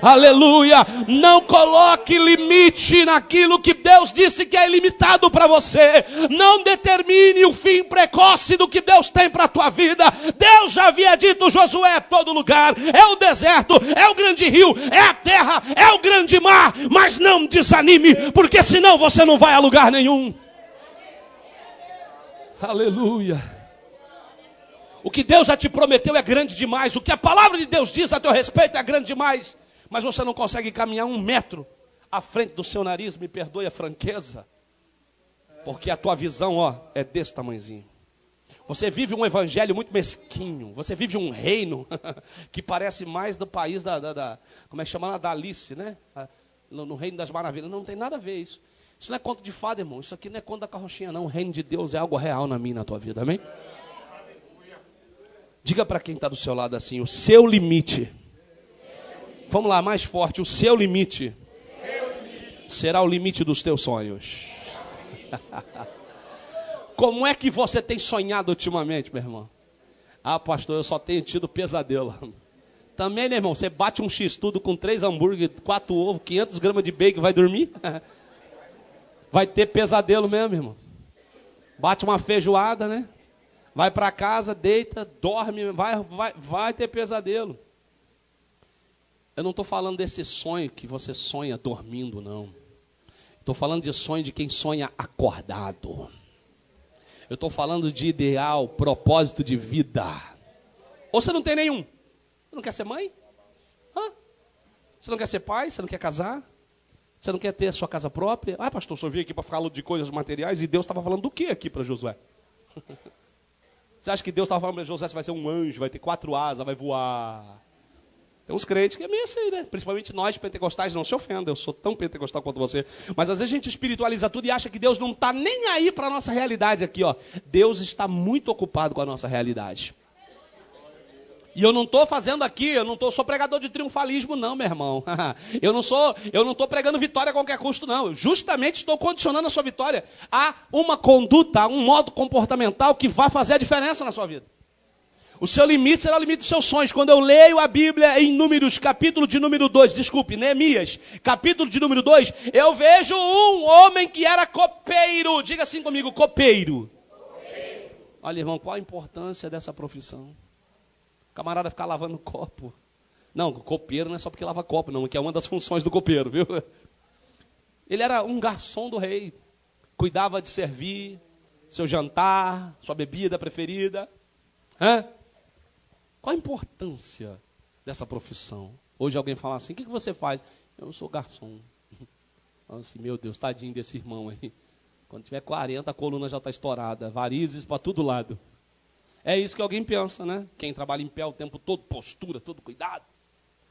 Aleluia. Não coloque limite naquilo que Deus disse que é ilimitado para você. Não determine o fim precoce do que Deus tem para a tua vida. Deus já havia dito: Josué é todo lugar, é o deserto, é o grande rio, é a terra, é o grande mar. Mas não desanime, porque senão você não vai a lugar nenhum. Aleluia. O que Deus já te prometeu é grande demais. O que a palavra de Deus diz a teu respeito é grande demais. Mas você não consegue caminhar 1 metro à frente do seu nariz, me perdoe a franqueza. Porque a tua visão, é desse tamanhozinho. Você vive um evangelho muito mesquinho. Você vive um reino que parece mais do país como é que chama? Da Alice, né? No reino das maravilhas. Não tem nada a ver isso. Isso não é conto de fada, irmão. Isso aqui não é conto da carrochinha, não. O reino de Deus é algo real na minha e na tua vida, amém? Diga para quem está do seu lado assim: o seu limite. Vamos lá, mais forte. O seu limite será o limite dos teus sonhos. Como é que você tem sonhado ultimamente, meu irmão? Ah, pastor, eu só tenho tido pesadelo. Também, né, irmão? Você bate um x-tudo com 3 hambúrguer, 4 ovos, 500 gramas de bacon, vai dormir? Vai ter pesadelo mesmo, irmão. Bate uma feijoada, né? Vai para casa, deita, dorme, vai ter pesadelo. Eu não estou falando desse sonho que você sonha dormindo, não. Estou falando de sonho de quem sonha acordado. Eu estou falando de ideal, propósito de vida. Ou você não tem nenhum? Você não quer ser mãe? Hã? Você não quer ser pai? Você não quer casar? Você não quer ter a sua casa própria? Ah, pastor, eu vim aqui para falar de coisas materiais e Deus estava falando do que aqui para Josué? Você acha que Deus estava falando para Josué, você vai ser um anjo, vai ter 4 asas, vai voar? Tem uns crentes que é meio assim, né? Principalmente nós pentecostais, não se ofenda, eu sou tão pentecostal quanto você. Mas às vezes a gente espiritualiza tudo e acha que Deus não está nem aí para a nossa realidade aqui, ó. Deus está muito ocupado com a nossa realidade. E eu não estou fazendo aqui, eu não sou pregador de triunfalismo não, meu irmão. Eu não estou pregando vitória a qualquer custo não. Eu justamente estou condicionando a sua vitória a uma conduta, a um modo comportamental que vai fazer a diferença na sua vida. O seu limite será o limite dos seus sonhos. Quando eu leio a Bíblia em Números, capítulo de número 2, Neemias, capítulo de número 2, eu vejo um homem que era copeiro. Diga assim comigo, copeiro. Olha, irmão, qual a importância dessa profissão? O camarada ficar lavando copo. Não, copeiro não é só porque lava copo, não, que é uma das funções do copeiro, viu? Ele era um garçom do rei. Cuidava de servir seu jantar, sua bebida preferida. Qual a importância dessa profissão? Hoje alguém fala assim, o que você faz? Eu sou garçom. Fala assim, meu Deus, tadinho desse irmão aí. Quando tiver 40, a coluna já está estourada. Varizes para todo lado. É isso que alguém pensa, né? Quem trabalha em pé o tempo todo, postura, todo cuidado.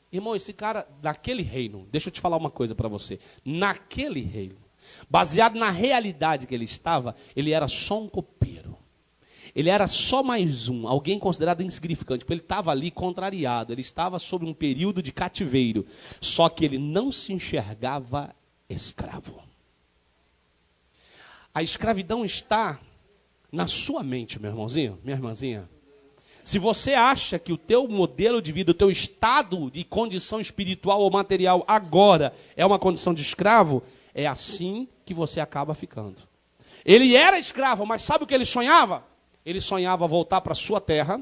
Irmão, esse cara, naquele reino, deixa eu te falar uma coisa para você. Naquele reino, baseado na realidade que ele estava, ele era só um copeiro. Ele era só mais um, alguém considerado insignificante, porque ele estava ali contrariado, ele estava sob um período de cativeiro, só que ele não se enxergava escravo. A escravidão está na sua mente, meu irmãozinho, minha irmãzinha. Se você acha que o teu modelo de vida, o teu estado de condição espiritual ou material agora é uma condição de escravo, é assim que você acaba ficando. Ele era escravo, mas sabe o que ele sonhava? Ele sonhava voltar para a sua terra,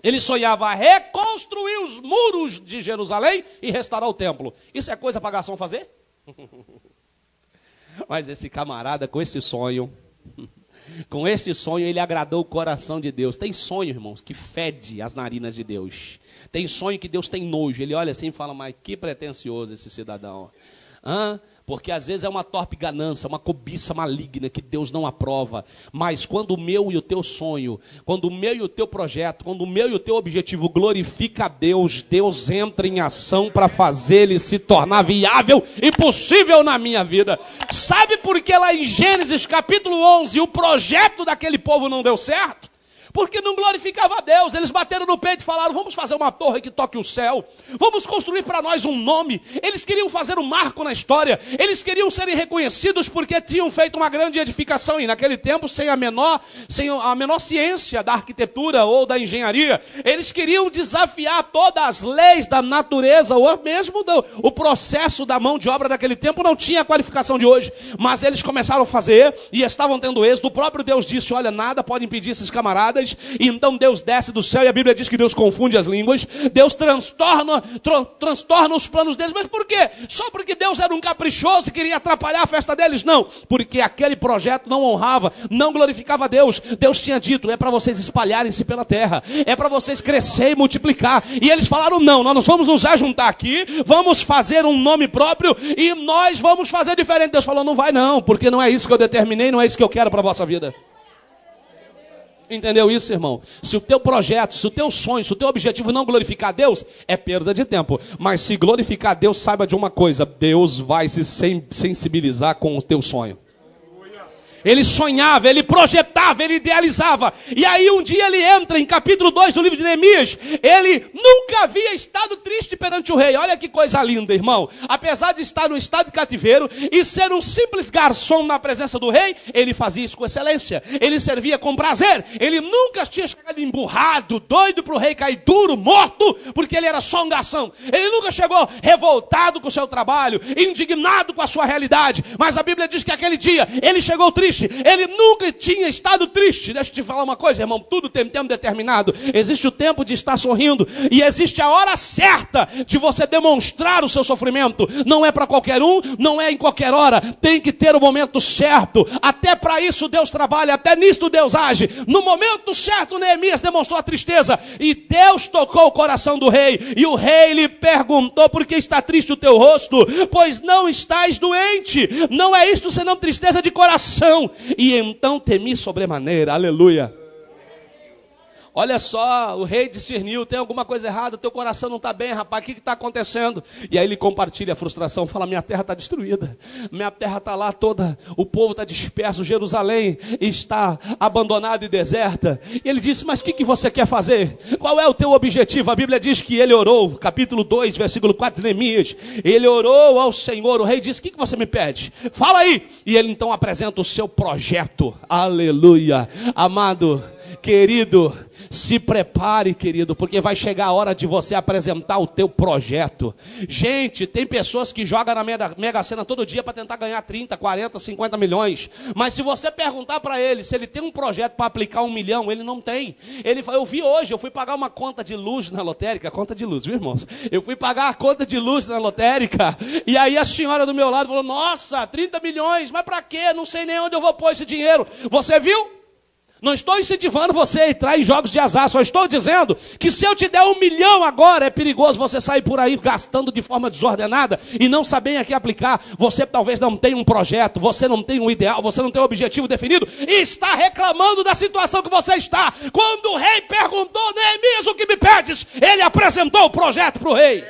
ele sonhava reconstruir os muros de Jerusalém e restaurar o templo. Isso é coisa para garçom fazer? Mas esse camarada com esse sonho, ele agradou o coração de Deus. Tem sonho, irmãos, que fede as narinas de Deus. Tem sonho que Deus tem nojo. Ele olha assim e fala, mas que pretensioso esse cidadão. Porque às vezes é uma torpe ganância, uma cobiça maligna que Deus não aprova. Mas quando o meu e o teu sonho, quando o meu e o teu projeto, quando o meu e o teu objetivo glorifica a Deus, Deus entra em ação para fazer ele se tornar viável e possível na minha vida. Sabe por que lá em Gênesis capítulo 11 o projeto daquele povo não deu certo? Porque não glorificava a Deus. Eles bateram no peito e falaram, vamos fazer uma torre que toque o céu. Vamos construir para nós um nome. Eles queriam fazer um marco na história. Eles queriam serem reconhecidos porque tinham feito uma grande edificação. E naquele tempo, sem a menor ciência da arquitetura ou da engenharia, eles queriam desafiar todas as leis da natureza, ou mesmo o processo da mão de obra daquele tempo não tinha a qualificação de hoje. Mas eles começaram a fazer e estavam tendo êxito. O próprio Deus disse, olha, nada pode impedir esses camaradas. E então Deus desce do céu e a Bíblia diz que Deus confunde as línguas. Deus transtorna os planos deles. Mas por quê? Só porque Deus era um caprichoso e queria atrapalhar a festa deles? Não, porque aquele projeto não honrava, não glorificava a Deus. Deus tinha dito, é para vocês espalharem-se pela terra, é para vocês crescer e multiplicar. E eles falaram, não, nós vamos nos ajuntar aqui, vamos fazer um nome próprio e nós vamos fazer diferente. Deus falou, não vai não, porque não é isso que eu determinei, não é isso que eu quero para a vossa vida. Entendeu isso, irmão? Se o teu projeto, se o teu sonho, se o teu objetivo não glorificar a Deus, é perda de tempo. Mas se glorificar a Deus, saiba de uma coisa, Deus vai se sensibilizar com o teu sonho. Ele sonhava, ele projetava, ele idealizava. E aí um dia ele entra em capítulo 2 do livro de Neemias. Ele nunca havia estado triste perante o rei. Olha que coisa linda, irmão. Apesar de estar no estado de cativeiro e ser um simples garçom na presença do rei, ele fazia isso com excelência. Ele servia com prazer. Ele nunca tinha chegado emburrado, doido para o rei cair duro, morto, porque ele era só um garçom. Ele nunca chegou revoltado com o seu trabalho, indignado com a sua realidade. Mas a Bíblia diz que aquele dia ele chegou triste. triste. Ele nunca tinha estado triste. Deixa eu te falar uma coisa, irmão. Tudo tem tempo determinado. Existe o tempo de estar sorrindo. E existe a hora certa de você demonstrar o seu sofrimento. Não é para qualquer um, não é em qualquer hora. Tem que ter o momento certo. Até para isso Deus trabalha. Até nisto Deus age. No momento certo, Neemias demonstrou a tristeza. E Deus tocou o coração do rei. E o rei lhe perguntou: por que está triste o teu rosto? Pois não estás doente. Não é isto senão tristeza de coração. E então temi sobremaneira. Aleluia. Olha só, o rei discerniu, tem alguma coisa errada, teu coração não está bem, rapaz, o que está acontecendo? E aí ele compartilha a frustração, fala: minha terra está destruída, minha terra está lá toda, o povo está disperso, Jerusalém está abandonada e deserta. E ele disse: mas o que você quer fazer? Qual é o teu objetivo? A Bíblia diz que ele orou, capítulo 2, versículo 4 de Neemias, ele orou ao Senhor, o rei disse: o que você me pede? Fala aí. E ele então apresenta o seu projeto. Aleluia. Amado, querido, se prepare, querido, porque vai chegar a hora de você apresentar o teu projeto. Gente, tem pessoas que jogam na Mega Sena todo dia para tentar ganhar 30, 40, 50 milhões. Mas se você perguntar para ele se ele tem um projeto para aplicar 1 milhão, ele não tem. Eu vi hoje, eu fui pagar uma conta de luz na lotérica, conta de luz, viu, irmãos? Eu fui pagar a conta de luz na lotérica, e aí a senhora do meu lado falou: nossa, 30 milhões, mas para quê? Não sei nem onde eu vou pôr esse dinheiro. Você viu? Não estou incentivando você a entrar em jogos de azar, só estou dizendo que se eu te der 1 milhão agora, é perigoso você sair por aí gastando de forma desordenada e não saber a que aplicar. Você talvez não tenha um projeto, você não tem um ideal, você não tem um objetivo definido e está reclamando da situação que você está. Quando o rei perguntou: Neemias, o que me pedes? Ele apresentou o projeto para o rei.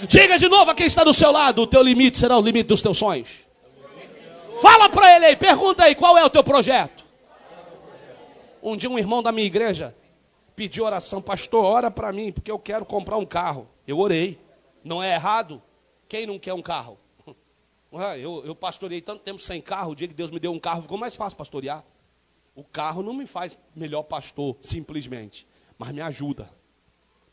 Diga de novo a quem está do seu lado: o teu limite será o limite dos teus sonhos. Fala para ele aí, pergunta aí: qual é o teu projeto? Um dia um irmão da minha igreja pediu oração: pastor, ora para mim, porque eu quero comprar um carro. Eu orei. Não é errado? Quem não quer um carro? Eu pastoreei tanto tempo sem carro. O dia que Deus me deu um carro, ficou mais fácil pastorear. O carro não me faz melhor pastor, simplesmente, mas me ajuda.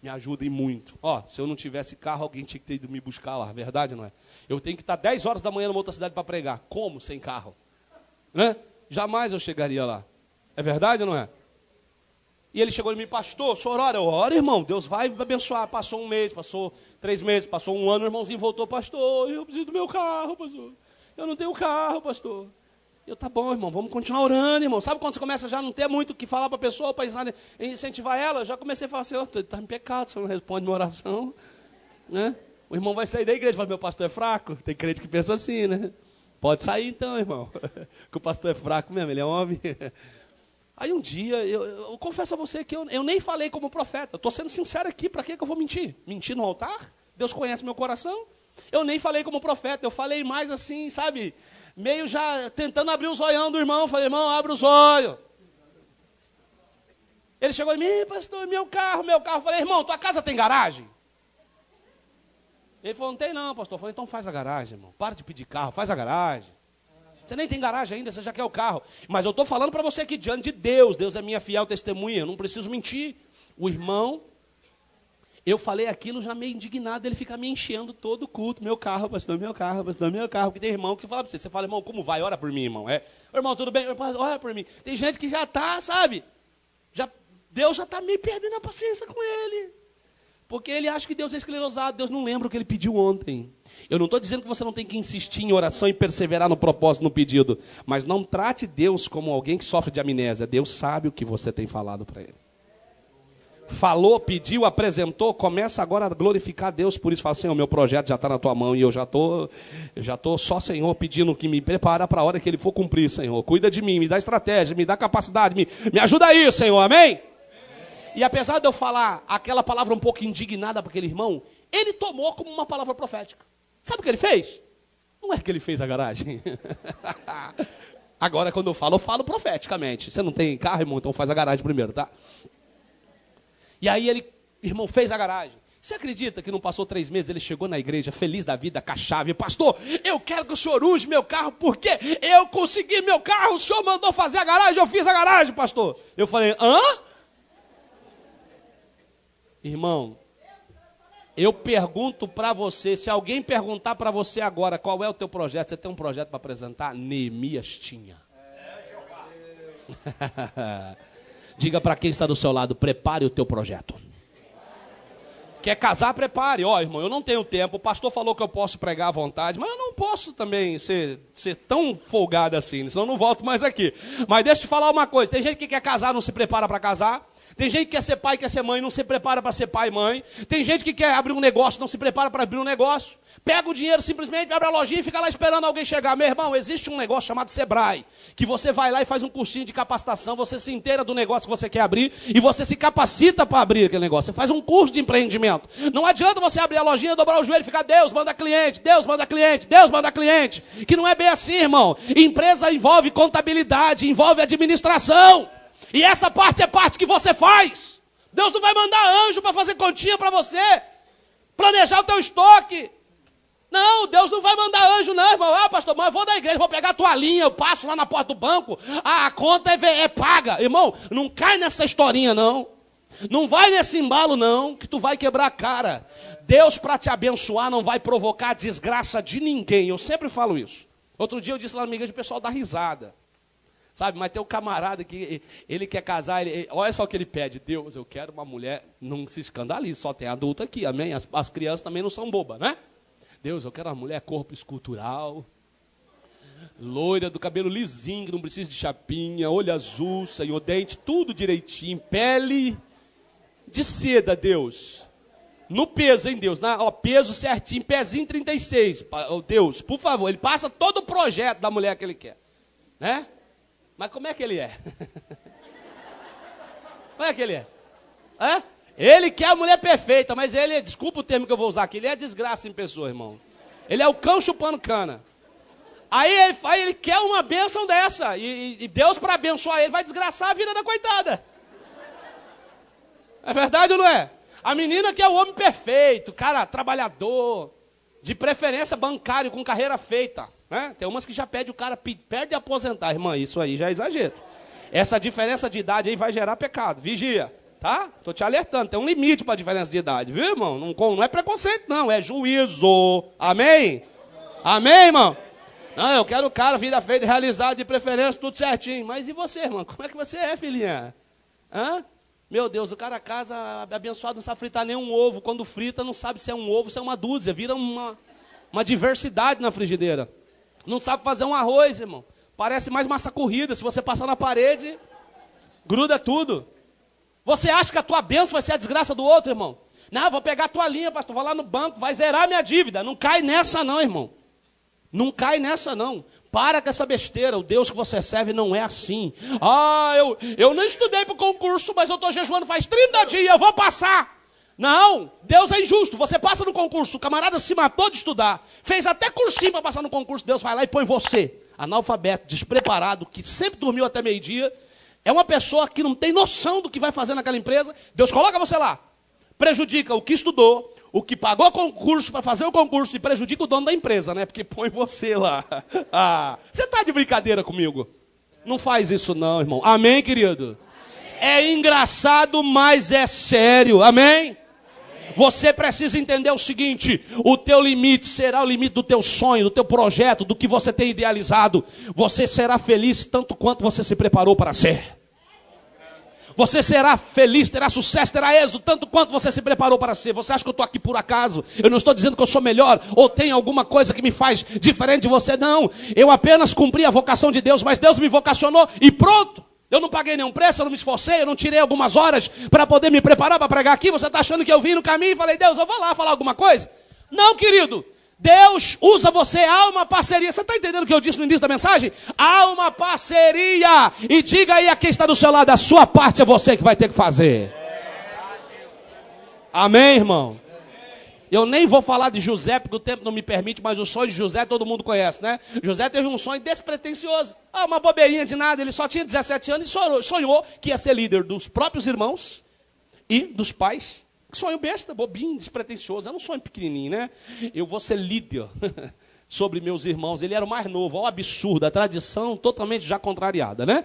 Me ajuda e muito. Se eu não tivesse carro, alguém tinha que ter ido me buscar lá, verdade, não é? Eu tenho que estar 10 horas da manhã numa outra cidade para pregar. Como sem carro? Né? Jamais eu chegaria lá. É verdade ou não é? E ele chegou e me: pastor, o senhor ora? Eu oro, irmão, Deus vai abençoar. Passou 1 mês, passou 3 meses, passou 1 ano, o irmãozinho voltou: pastor, eu preciso do meu carro, pastor. Eu não tenho carro, pastor. Tá bom, irmão, vamos continuar orando, irmão. Sabe quando você começa já a não ter muito o que falar para a pessoa, para incentivar ela? Eu já comecei a falar assim: está em pecado, o senhor não responde minha oração. Né? O irmão vai sair da igreja e fala: meu pastor é fraco. Tem crente que pensa assim, né? Pode sair então, irmão. Que o pastor é fraco mesmo, ele é homem. Aí um dia, eu confesso a você que eu nem falei como profeta. Estou sendo sincero aqui, para que eu vou mentir? Mentir no altar? Deus conhece meu coração. Eu nem falei como profeta, eu falei mais assim, sabe? Meio já tentando abrir os olhão do irmão. Falei: irmão, abre os olhos. Ele chegou em mim: pastor, meu carro. Falei: irmão, tua casa tem garagem? Ele falou: não tem não, pastor. Eu falei: então faz a garagem, irmão. Para de pedir carro, faz a garagem. Você nem tem garagem ainda, você já quer o carro. Mas eu estou falando para você aqui diante de Deus. Deus é minha fiel testemunha, eu não preciso mentir. O irmão, eu falei aquilo já meio indignado, ele fica me enchendo todo o culto: meu carro, pastor, meu carro, pastor, meu carro. Porque tem irmão que fala para você, fala: irmão, como vai? Ora por mim, irmão. Irmão, tudo bem? Ora por mim. Tem gente que já está, sabe? Deus já está meio perdendo a paciência com ele. Porque ele acha que Deus é esclerosado, Deus não lembra o que ele pediu ontem. Eu não estou dizendo que você não tem que insistir em oração e perseverar no propósito, no pedido. Mas não trate Deus como alguém que sofre de amnésia. Deus sabe o que você tem falado para ele. Falou, pediu, apresentou, começa agora a glorificar Deus por isso. Fala: Senhor, meu projeto já está na tua mão e eu já estou só, Senhor, pedindo que me prepara para a hora que ele for cumprir, Senhor. Cuida de mim, me dá estratégia, me dá capacidade, me ajuda aí, Senhor, amém? E apesar de eu falar aquela palavra um pouco indignada para aquele irmão, ele tomou como uma palavra profética. Sabe o que ele fez? Não é que ele fez a garagem. Agora, quando eu falo profeticamente. Você não tem carro, irmão? Então faz a garagem primeiro, tá? E aí ele, irmão, fez a garagem. Você acredita que não passou 3 meses, ele chegou na igreja, feliz da vida, com a chave: pastor, eu quero que o senhor use meu carro, porque eu consegui meu carro, o senhor mandou fazer a garagem, eu fiz a garagem, pastor. Eu falei: hã? Irmão, Eu pergunto para você, se alguém perguntar para você agora qual é o teu projeto, você tem um projeto para apresentar? Neemias tinha. Diga para quem está do seu lado, prepare o teu projeto. Quer casar, prepare. Ó, irmão, eu não tenho tempo, o pastor falou que eu posso pregar à vontade, mas eu não posso também ser tão folgado assim, senão eu não volto mais aqui. Mas deixa eu te falar uma coisa, tem gente que quer casar, não se prepara para casar. Tem gente que quer ser pai, quer ser mãe, não se prepara para ser pai e mãe. Tem gente que quer abrir um negócio, não se prepara para abrir um negócio. Pega o dinheiro simplesmente, abre a lojinha e fica lá esperando alguém chegar. Meu irmão, existe um negócio chamado Sebrae, que você vai lá e faz um cursinho de capacitação, você se inteira do negócio que você quer abrir e você se capacita para abrir aquele negócio. Você faz um curso de empreendimento. Não adianta você abrir a lojinha, dobrar o joelho e ficar, Deus manda cliente, Deus manda cliente, Deus manda cliente. Que não é bem assim, irmão. Empresa envolve contabilidade, envolve administração. E essa parte é parte que você faz. Deus não vai mandar anjo para fazer continha para você, planejar o teu estoque. Não, Deus não vai mandar anjo não, irmão. Ah, pastor, mas eu vou da igreja, vou pegar a tua linha, eu passo lá na porta do banco, a conta é paga. Irmão, não cai nessa historinha não. Não vai nesse embalo não, que tu vai quebrar a cara. Deus para te abençoar não vai provocar desgraça de ninguém. Eu sempre falo isso. Outro dia eu disse lá na minha igreja, o pessoal dá risada. Sabe, mas tem um camarada que ele quer casar, olha só o que ele pede. Deus, eu quero uma mulher, não se escandalize, só tem adulto aqui, amém? As crianças também não são bobas, né? Deus, eu quero uma mulher corpo escultural, loira, do cabelo lisinho, que não precisa de chapinha, olho azul, Senhor, dente, tudo direitinho, pele de seda, Deus. No peso, hein, Deus? Peso certinho, pezinho 36. Deus, por favor, ele passa todo o projeto da mulher que ele quer, né? Mas como é que ele é? Como é que ele é? Hã? Ele quer a mulher perfeita, mas ele, desculpa o termo que eu vou usar aqui, ele é desgraça em pessoa, irmão. Ele é o cão chupando cana. Aí ele quer uma bênção dessa, e Deus, para abençoar ele, vai desgraçar a vida da coitada. É verdade ou não é? A menina quer o homem perfeito, cara trabalhador, de preferência bancário, com carreira feita. Né? Tem umas que já pede o cara, perde a aposentar, irmã, isso aí já é exagero. Essa diferença de idade aí vai gerar pecado, vigia, tá? Tô te alertando, tem um limite para a diferença de idade, viu, irmão? Não é preconceito não, é juízo, amém? Amém, irmão? Não, eu quero o cara, vida feita, realizado, de preferência, tudo certinho. Mas e você, irmão? Como é que você é, filhinha? Hã? Meu Deus, o cara casa abençoado, não sabe fritar nenhum ovo, quando frita não sabe se é um ovo, se é uma dúzia, vira uma diversidade na frigideira. Não sabe fazer um arroz, irmão. Parece mais massa corrida. Se você passar na parede, gruda tudo. Você acha que a tua bênção vai ser a desgraça do outro, irmão? Não, vou pegar a tua linha, pastor. Vou lá no banco, vai zerar minha dívida. Não cai nessa não, irmão. Não cai nessa não. Para com essa besteira. O Deus que você serve não é assim. Ah, eu não estudei para o concurso, mas eu estou jejuando faz 30 dias. Eu vou passar. Não, Deus é injusto, você passa no concurso, o camarada se matou de estudar, fez até cursinho para passar no concurso, Deus vai lá e põe você, analfabeto, despreparado, que sempre dormiu até meio-dia, é uma pessoa que não tem noção do que vai fazer naquela empresa, Deus coloca você lá, prejudica o que estudou, o que pagou concurso para fazer o concurso e prejudica o dono da empresa, né? Porque põe você lá. Ah, você está de brincadeira comigo? Não faz isso não, irmão. Amém, querido? Amém. É engraçado, mas é sério. Amém? Você precisa entender o seguinte, o teu limite será o limite do teu sonho, do teu projeto, do que você tem idealizado. Você será feliz tanto quanto você se preparou para ser. Você será feliz, terá sucesso, terá êxito, tanto quanto você se preparou para ser. Você acha que eu estou aqui por acaso? Eu não estou dizendo que eu sou melhor, ou tem alguma coisa que me faz diferente de você, não. Eu apenas cumpri a vocação de Deus, mas Deus me vocacionou e pronto. Eu não paguei nenhum preço, eu não me esforcei, eu não tirei algumas horas para poder me preparar para pregar aqui. Você está achando que eu vim no caminho e falei, Deus, eu vou lá falar alguma coisa? Não, querido. Deus usa você, há uma parceria. Você está entendendo o que eu disse no início da mensagem? Há uma parceria. E diga aí a quem está do seu lado, a sua parte é você que vai ter que fazer. Amém, irmão? Eu nem vou falar de José, porque o tempo não me permite, mas o sonho de José todo mundo conhece, né? José teve um sonho despretensioso. Uma bobeirinha de nada, ele só tinha 17 anos e sonhou que ia ser líder dos próprios irmãos e dos pais. Sonho besta, bobinho, despretensioso. Era um sonho pequenininho, né? Eu vou ser líder sobre meus irmãos. Ele era o mais novo, olha o absurdo, a tradição totalmente já contrariada, né?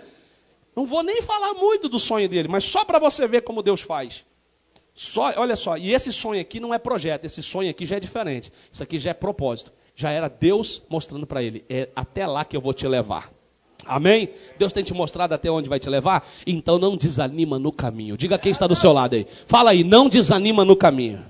Não vou nem falar muito do sonho dele, mas só para você ver como Deus faz. Olha só, e esse sonho aqui não é projeto, esse sonho aqui já é diferente. Isso aqui já é propósito. Já era Deus mostrando para ele, é até lá que eu vou te levar. Amém? Deus tem te mostrado até onde vai te levar? Então não desanima no caminho. Diga quem está do seu lado aí. Fala aí, não desanima no caminho.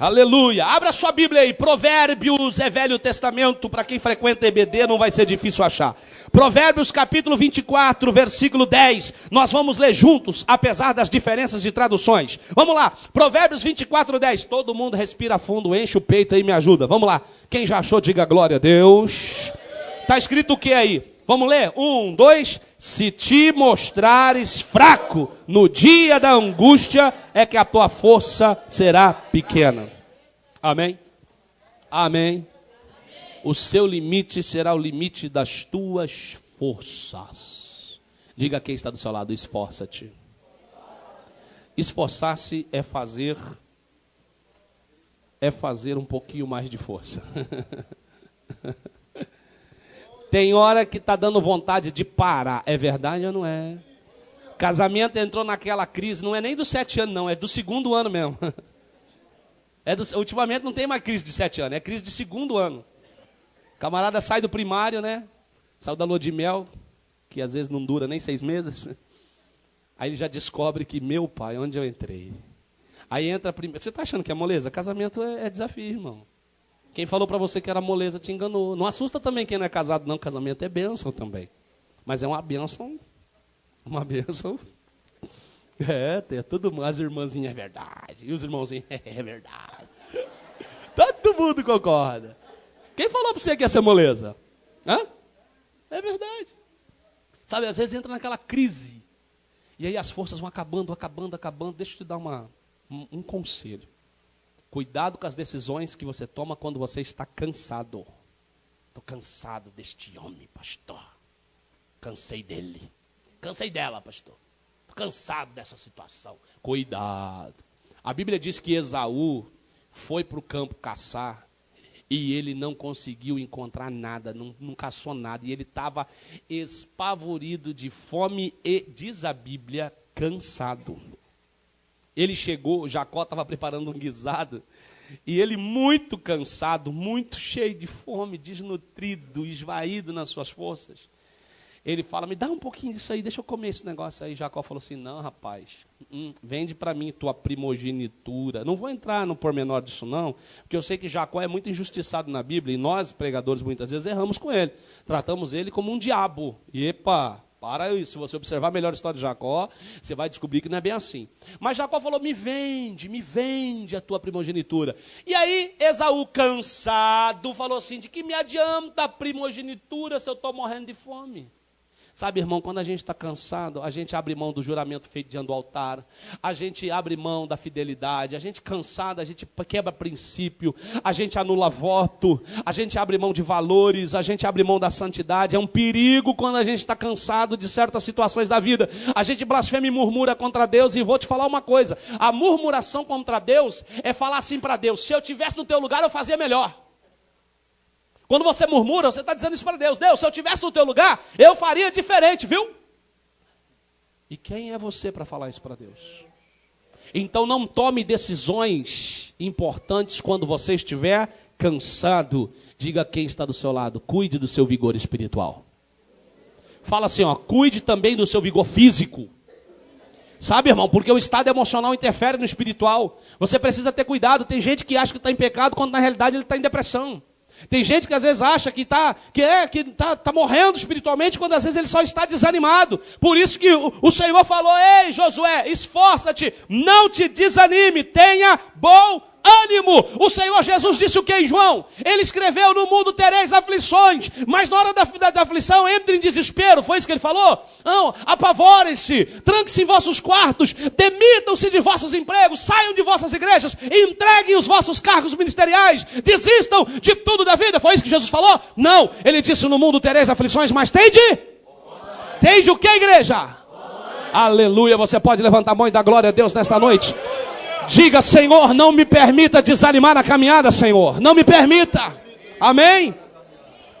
Aleluia. Abra sua Bíblia aí. Provérbios é Velho Testamento. Para quem frequenta EBD não vai ser difícil achar. Provérbios capítulo 24, versículo 10. Nós vamos ler juntos, apesar das diferenças de traduções. Vamos lá. Provérbios 24, 10. Todo mundo respira fundo, enche o peito aí e me ajuda. Vamos lá. Quem já achou, diga glória a Deus. Está escrito o que aí? Vamos ler? 1, 2. Se te mostrares fraco no dia da angústia, é que a tua força será pequena. Amém? Amém. O seu limite será o limite das tuas forças. Diga quem está do seu lado, esforça-te. Esforçar-se é fazer um pouquinho mais de força. Tem hora que está dando vontade de parar. É verdade ou não é? Casamento entrou naquela crise. Não é nem dos 7 anos, não. É do 2º ano mesmo. Ultimamente não tem mais crise de 7 anos. É crise de 2º ano. Camarada sai do primário, né? Sai da lua de mel, que às vezes não dura nem 6 meses. Aí ele já descobre que, meu pai, onde eu entrei? Aí entra a primeira. Você está achando que é moleza? Casamento é desafio, irmão. Quem falou para você que era moleza te enganou. Não assusta também quem não é casado, não. Casamento é bênção também. Mas é uma bênção. Uma bênção. Tem tudo. As irmãzinhas é verdade. E os irmãozinhos é verdade. Todo mundo concorda. Quem falou para você que ia ser moleza? Hã? É verdade. Sabe, às vezes entra naquela crise. E aí as forças vão acabando. Deixa eu te dar um conselho. Cuidado com as decisões que você toma quando você está cansado. Estou cansado deste homem, pastor. Cansei dele. Cansei dela, pastor. Estou cansado dessa situação. Cuidado. A Bíblia diz que Esaú foi para o campo caçar e ele não conseguiu encontrar nada, não caçou nada. E ele estava espavorido de fome e, diz a Bíblia, cansado. Ele chegou, Jacó estava preparando um guisado, e ele muito cansado, muito cheio de fome, desnutrido, esvaído nas suas forças. Ele fala, me dá um pouquinho disso aí, deixa eu comer esse negócio aí. Jacó falou assim, não rapaz, vende para mim tua primogenitura. Não vou entrar no pormenor disso não, porque eu sei que Jacó é muito injustiçado na Bíblia, e nós, pregadores, muitas vezes erramos com ele. Tratamos ele como um diabo. E epa... Para isso, se você observar melhor a história de Jacó, você vai descobrir que não é bem assim. Mas Jacó falou, me vende a tua primogenitura. E aí, Esaú, cansado, falou assim, de que me adianta a primogenitura se eu estou morrendo de fome? Sabe, irmão, quando a gente está cansado, a gente abre mão do juramento feito diante do altar, a gente abre mão da fidelidade, a gente cansado, a gente quebra princípio, a gente anula voto, a gente abre mão de valores, a gente abre mão da santidade. É um perigo quando a gente está cansado de certas situações da vida. A gente blasfema e murmura contra Deus, e vou te falar uma coisa, a murmuração contra Deus é falar assim para Deus, se eu estivesse no teu lugar eu fazia melhor. Quando você murmura, você está dizendo isso para Deus. Deus, se eu estivesse no teu lugar, eu faria diferente, viu? E quem é você para falar isso para Deus? Então não tome decisões importantes quando você estiver cansado. Diga quem está do seu lado, cuide do seu vigor espiritual. Fala assim, cuide também do seu vigor físico. Sabe, irmão, porque o estado emocional interfere no espiritual. Você precisa ter cuidado. Tem gente que acha que está em pecado, quando na realidade ele está em depressão. Tem gente que às vezes acha que tá morrendo espiritualmente, quando às vezes ele só está desanimado. Por isso que o Senhor falou, ei Josué, esforça-te, não te desanime, tenha bom ânimo. O Senhor Jesus disse o que em João? Ele escreveu, no mundo tereis aflições, mas na hora da aflição entre em desespero. Foi isso que ele falou? Não, apavorem-se, tranquem-se em vossos quartos, demitam-se de vossos empregos, saiam de vossas igrejas, entreguem os vossos cargos ministeriais, desistam de tudo da vida. Foi isso que Jesus falou? Não, ele disse, no mundo tereis aflições, mas tende o que, igreja? Aleluia. Você pode levantar a mão e dar glória a Deus nesta noite. Diga, Senhor, não me permita desanimar na caminhada, Senhor. Não me permita. Amém?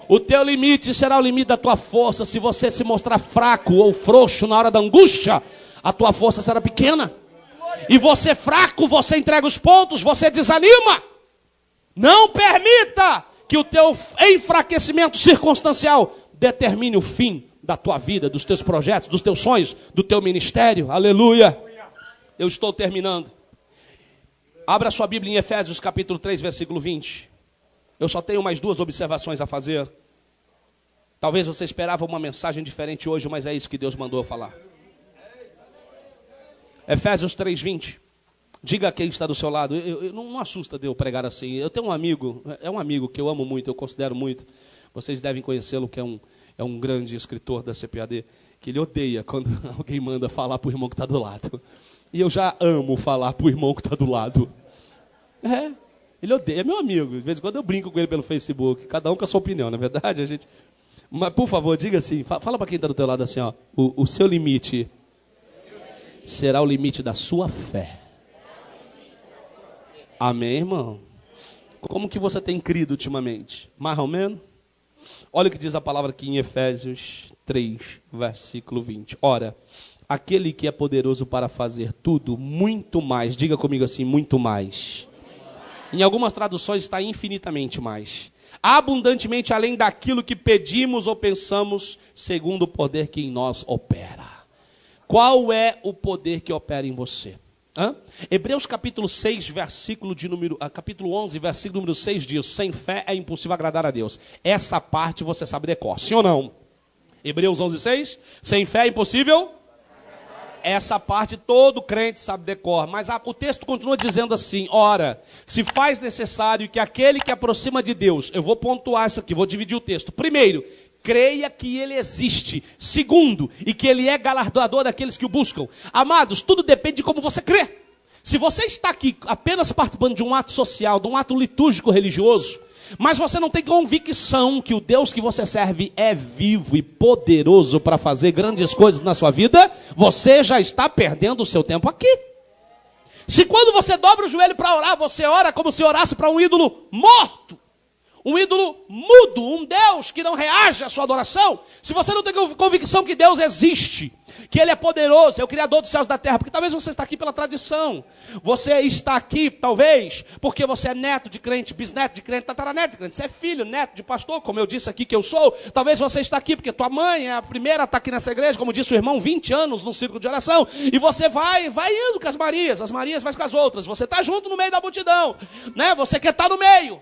O teu limite será o limite da tua força. Se você se mostrar fraco ou frouxo na hora da angústia, a tua força será pequena. E você fraco, você entrega os pontos, você desanima. Não permita que o teu enfraquecimento circunstancial determine o fim da tua vida, dos teus projetos, dos teus sonhos, do teu ministério. Aleluia. Eu estou terminando. Abra sua Bíblia em Efésios capítulo 3, versículo 20. Eu só tenho mais 2 observações a fazer. Talvez você esperava uma mensagem diferente hoje, mas é isso que Deus mandou eu falar. Efésios 3, 20. Diga a quem está do seu lado. Não assusta de eu pregar assim. Eu tenho um amigo, é um amigo que eu amo muito, eu considero muito. Vocês devem conhecê-lo, que é um grande escritor da CPAD, que ele odeia quando alguém manda falar para o irmão que está do lado. E eu já amo falar para o irmão que está do lado. Ele odeia, é meu amigo. De vez em quando eu brinco com ele pelo Facebook. Cada um com a sua opinião, na verdade, a gente... Mas, por favor, diga assim, fala para quem está do teu lado assim, ó, o seu limite será o limite da sua fé. Amém, irmão? Como que você tem crido ultimamente? Mais ou menos? Olha o que diz a palavra aqui em Efésios 3, versículo 20. Ora, aquele que é poderoso para fazer tudo, muito mais. Diga comigo assim, muito mais. Em algumas traduções está infinitamente mais. Abundantemente além daquilo que pedimos ou pensamos, segundo o poder que em nós opera. Qual é o poder que opera em você? Hebreus capítulo 6, capítulo 11, versículo número 6 diz: sem fé é impossível agradar a Deus. Essa parte você sabe de cor, sim ou não? Hebreus 11, 6, sem fé é impossível. Essa parte todo crente sabe de cor, mas o texto continua dizendo assim: ora, se faz necessário que aquele que aproxima de Deus, eu vou pontuar isso aqui, vou dividir o texto. Primeiro, creia que ele existe. Segundo, e que ele é galardoador daqueles que o buscam. Amados, tudo depende de como você crê. Se você está aqui apenas participando de um ato social, de um ato litúrgico religioso, mas você não tem convicção que o Deus que você serve é vivo e poderoso para fazer grandes coisas na sua vida, você já está perdendo o seu tempo aqui. Se quando você dobra o joelho para orar, você ora como se orasse para um ídolo morto, um ídolo mudo, um Deus que não reage à sua adoração, se você não tem convicção que Deus existe, que Ele é poderoso, é o Criador dos céus e da terra, porque talvez você está aqui pela tradição, você está aqui talvez porque você é neto de crente, bisneto de crente, tataraneto de crente, você é filho, neto de pastor, como eu disse aqui que eu sou, talvez você está aqui porque tua mãe é a primeira a estar aqui nessa igreja, como disse o irmão, 20 anos num círculo de oração, e você vai indo com as Marias vai com as outras, você está junto no meio da multidão, né? Você quer estar no meio.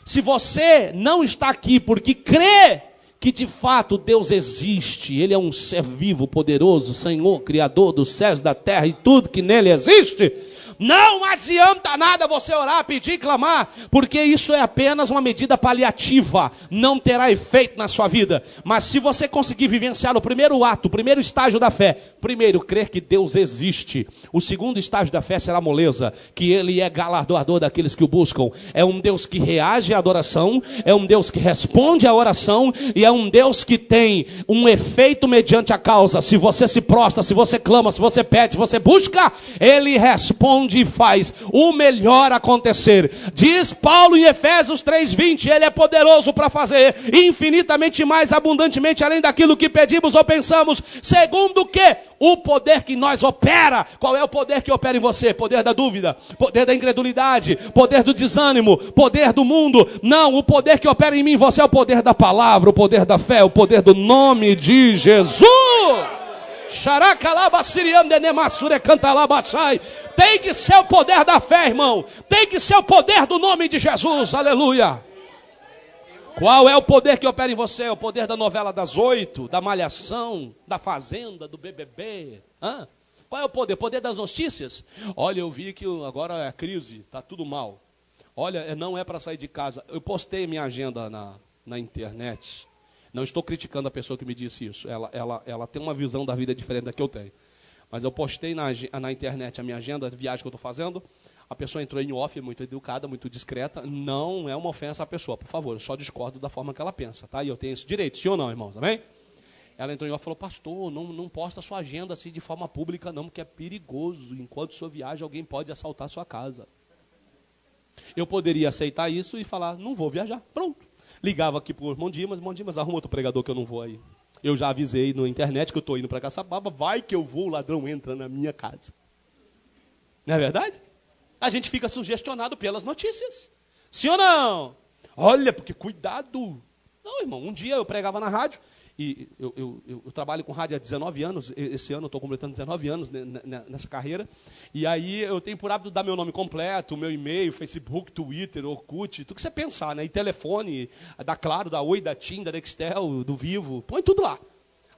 Se você não está aqui porque crê que de fato Deus existe, Ele é um ser vivo, poderoso, Senhor, Criador dos céus, da terra e tudo que nele existe, não adianta nada você orar, pedir e clamar, porque isso é apenas uma medida paliativa, não terá efeito na sua vida. Mas se você conseguir vivenciar o primeiro ato, o primeiro estágio da fé, primeiro, crer que Deus existe. O segundo estágio da fé será a moleza, que Ele é galardoador daqueles que o buscam. É um Deus que reage à adoração, é um Deus que responde à oração, e é um Deus que tem um efeito mediante a causa. Se você se prostra, se você clama, se você pede, se você busca, Ele responde e faz o melhor acontecer. Diz Paulo em Efésios 3:20, Ele é poderoso para fazer infinitamente mais abundantemente além daquilo que pedimos ou pensamos, segundo o que? O poder que nós opera. Qual é o poder que opera em você? Poder da dúvida, poder da incredulidade, poder do desânimo, poder do mundo. Não, o poder que opera em mim e você é o poder da palavra, o poder da fé, o poder do nome de Jesus. Tem que ser o poder da fé, irmão. Tem que ser o poder do nome de Jesus. Aleluia. Qual é o poder que opera em você? É o poder da novela das 8, da Malhação, da Fazenda, do BBB. Qual é o poder? O poder das notícias? Olha, eu vi que agora é crise, está tudo mal. Olha, não é para sair de casa. Eu postei minha agenda na internet. Não estou criticando a pessoa que me disse isso. Ela tem uma visão da vida diferente da que eu tenho. Mas eu postei na internet a minha agenda de viagem que eu estou fazendo. A pessoa entrou em off, muito educada, muito discreta. Não é uma ofensa à pessoa, por favor. Eu só discordo da forma que ela pensa, tá? E eu tenho esse direito, sim ou não, irmãos? Amém? Ela entrou em off e falou: pastor, não posta a sua agenda assim de forma pública não, porque é perigoso. Enquanto o senhor viaja, alguém pode assaltar a sua casa. Eu poderia aceitar isso e falar: não vou viajar. Pronto. Ligava aqui para o irmão Dimas, arruma outro pregador que eu não vou aí. Eu já avisei na internet que eu estou indo para Caçapava, vai que eu vou, o ladrão entra na minha casa. Não é verdade? A gente fica sugestionado pelas notícias. Sim ou não? Olha, porque cuidado. Não, irmão, um dia eu pregava na rádio, e eu trabalho com rádio há 19 anos, esse ano eu estou completando 19 anos nessa carreira, e aí eu tenho por hábito dar meu nome completo, meu e-mail, Facebook, Twitter, Orkut, tudo que você pensar, né? E telefone, da Claro, da Oi, da TIM, da Nextel, do Vivo, põe tudo lá.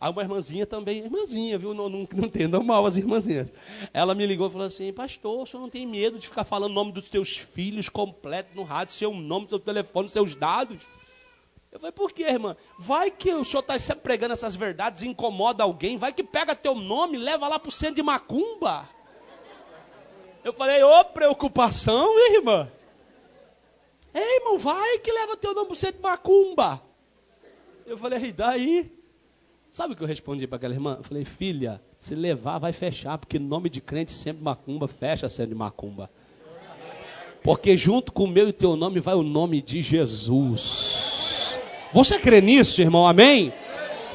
Aí uma irmãzinha também, irmãzinha, viu? Não entendam mal as irmãzinhas. Ela me ligou e falou assim, pastor, o senhor não tem medo de ficar falando o nome dos teus filhos completo no rádio, seu nome, seu telefone, seus dados? Eu falei, por quê, irmã? Vai que o senhor está sempre pregando essas verdades, incomoda alguém, vai que pega teu nome e leva lá para o centro de macumba. Eu falei, ô preocupação, irmã. Ei, irmão, vai que leva teu nome para o centro de macumba. Eu falei, e daí? Sabe o que eu respondi para aquela irmã? Eu falei, filha, se levar vai fechar, porque nome de crente sempre macumba, fecha centro de macumba. Porque junto com o meu e teu nome vai o nome de Jesus. Você crê nisso, irmão? Amém?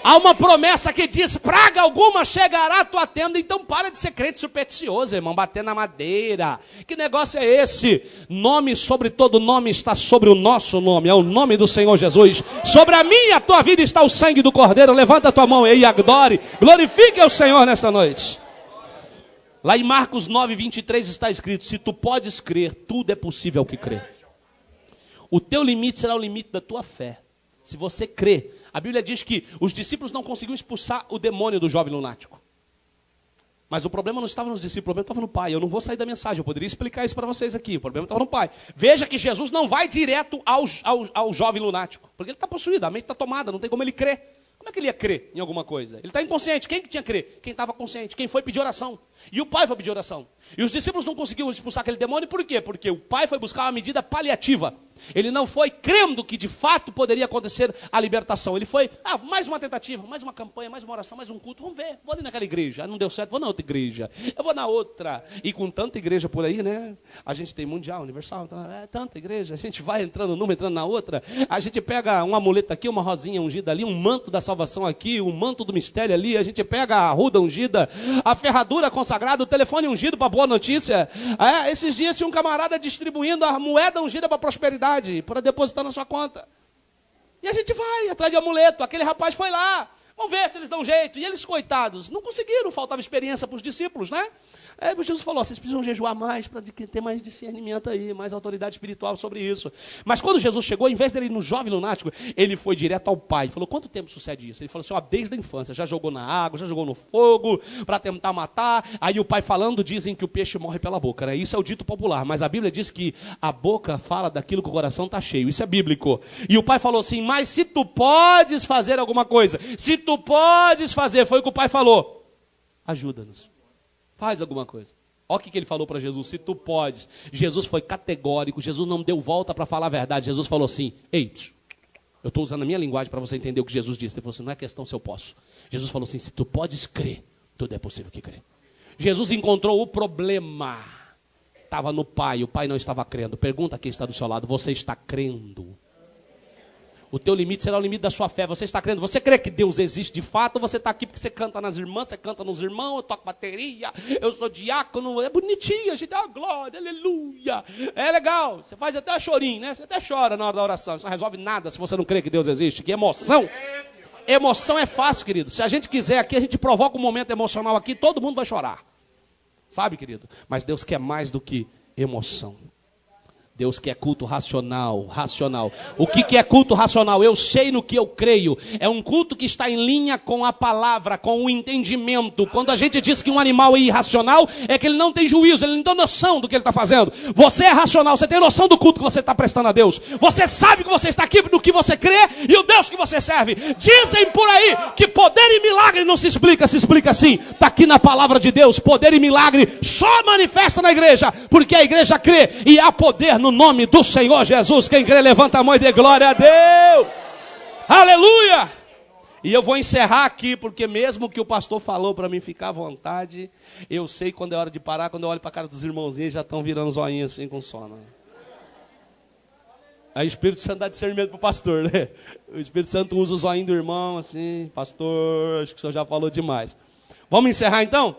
Há uma promessa que diz, praga alguma chegará à tua tenda, então para de ser crente supersticioso, irmão, bater na madeira. Que negócio é esse? Nome sobre todo nome está sobre o nosso nome, é o nome do Senhor Jesus. Sobre a minha e a tua vida está o sangue do Cordeiro. Levanta a tua mão aí e adore, glorifique o Senhor nesta noite. Lá em Marcos 9, 23 está escrito, se tu podes crer, tudo é possível ao que crê. O teu limite será o limite da tua fé. Se você crê, a Bíblia diz que os discípulos não conseguiam expulsar o demônio do jovem lunático. Mas o problema não estava nos discípulos, o problema estava no pai. Eu não vou sair da mensagem, eu poderia explicar isso para vocês aqui. O problema estava no pai. Veja que Jesus não vai direto ao jovem lunático, porque ele está possuído, a mente está tomada, não tem como ele crer. Como é que ele ia crer em alguma coisa? Ele está inconsciente. Quem que tinha que crer? Quem estava consciente. Quem foi pedir oração. E o pai foi pedir oração. E os discípulos não conseguiram expulsar aquele demônio, por quê? Porque o pai foi buscar uma medida paliativa. Ele não foi crendo que de fato poderia acontecer a libertação. Ele foi, mais uma tentativa, mais uma campanha, mais uma oração, mais um culto. Vamos ver, vou ali naquela igreja. Não deu certo, vou na outra igreja. Eu vou na outra. E com tanta igreja por aí, né? A gente tem mundial, universal, tanta igreja. A gente vai entrando numa, entrando na outra. A gente pega um amuleto aqui, uma rosinha ungida ali, um manto da salvação aqui, um manto do mistério ali. A gente pega a arruda ungida, a ferradura consagrada, o telefone ungido para boa notícia. Esses dias tinha um camarada distribuindo a moeda ungida para prosperidade, para depositar na sua conta. E a gente vai atrás de amuleto. Aquele rapaz foi lá. Vamos ver se eles dão jeito. E eles, coitados, não conseguiram. Faltava experiência para os discípulos, né? Aí Jesus falou, vocês precisam jejuar mais para ter mais discernimento aí, mais autoridade espiritual sobre isso. Mas quando Jesus chegou, em vez dele ir no jovem lunático, ele foi direto ao pai. Falou, quanto tempo sucede isso? Ele falou assim, desde a infância, já jogou na água, já jogou no fogo, para tentar matar. Aí o pai falando, dizem que o peixe morre pela boca, né? Isso é o dito popular, mas a Bíblia diz que a boca fala daquilo que o coração está cheio. Isso é bíblico. E o pai falou assim, mas se tu podes fazer alguma coisa, se tu podes fazer, foi o que o pai falou, ajuda-nos. Faz alguma coisa. Olha o que ele falou para Jesus, se tu podes. Jesus foi categórico, Jesus não deu volta para falar a verdade. Jesus falou assim, ei, eu estou usando a minha linguagem para você entender o que Jesus disse. Ele falou assim, não é questão se eu posso. Jesus falou assim, se tu podes crer, tudo é possível que crer. Jesus encontrou o problema. Estava no pai, o pai não estava crendo. Pergunta a quem está do seu lado, você está crendo? O teu limite será o limite da sua fé. Você está crendo? Você crê que Deus existe de fato? Ou você está aqui porque você canta nas irmãs, você canta nos irmãos, eu toco bateria, eu sou diácono, é bonitinho, a gente dá glória, aleluia. É legal, você faz até chorinho, né? Você até chora na hora da oração. Isso não resolve nada se você não crê que Deus existe. Que emoção. Emoção é fácil, querido. Se a gente quiser aqui, a gente provoca um momento emocional aqui, todo mundo vai chorar. Sabe, querido? Mas Deus quer mais do que emoção. Deus quer culto racional. O que é culto racional? Eu sei no que eu creio. É um culto que está em linha com a palavra, com o entendimento. Quando a gente diz que um animal é irracional, é que ele não tem juízo, ele não tem noção do que ele está fazendo. Você é racional, você tem noção do culto que você está prestando a Deus. Você sabe que você está aqui no que você crê e o Deus que você serve. Dizem por aí que poder e milagre não se explica assim. Está aqui na palavra de Deus, poder e milagre só manifesta na igreja, porque a igreja crê e há poder no nome do Senhor Jesus. Quem crê, levanta a mão e dê glória a Deus. Aleluia. E eu vou encerrar aqui, porque mesmo que o pastor falou para mim ficar à vontade, eu sei quando é hora de parar. Quando eu olho para a cara dos irmãozinhos, já estão virando zoinho assim com sono. Aí o Espírito Santo dá discernimento para o pastor, né? O Espírito Santo usa o zoinho do irmão assim, pastor, acho que o senhor já falou demais. Vamos encerrar então?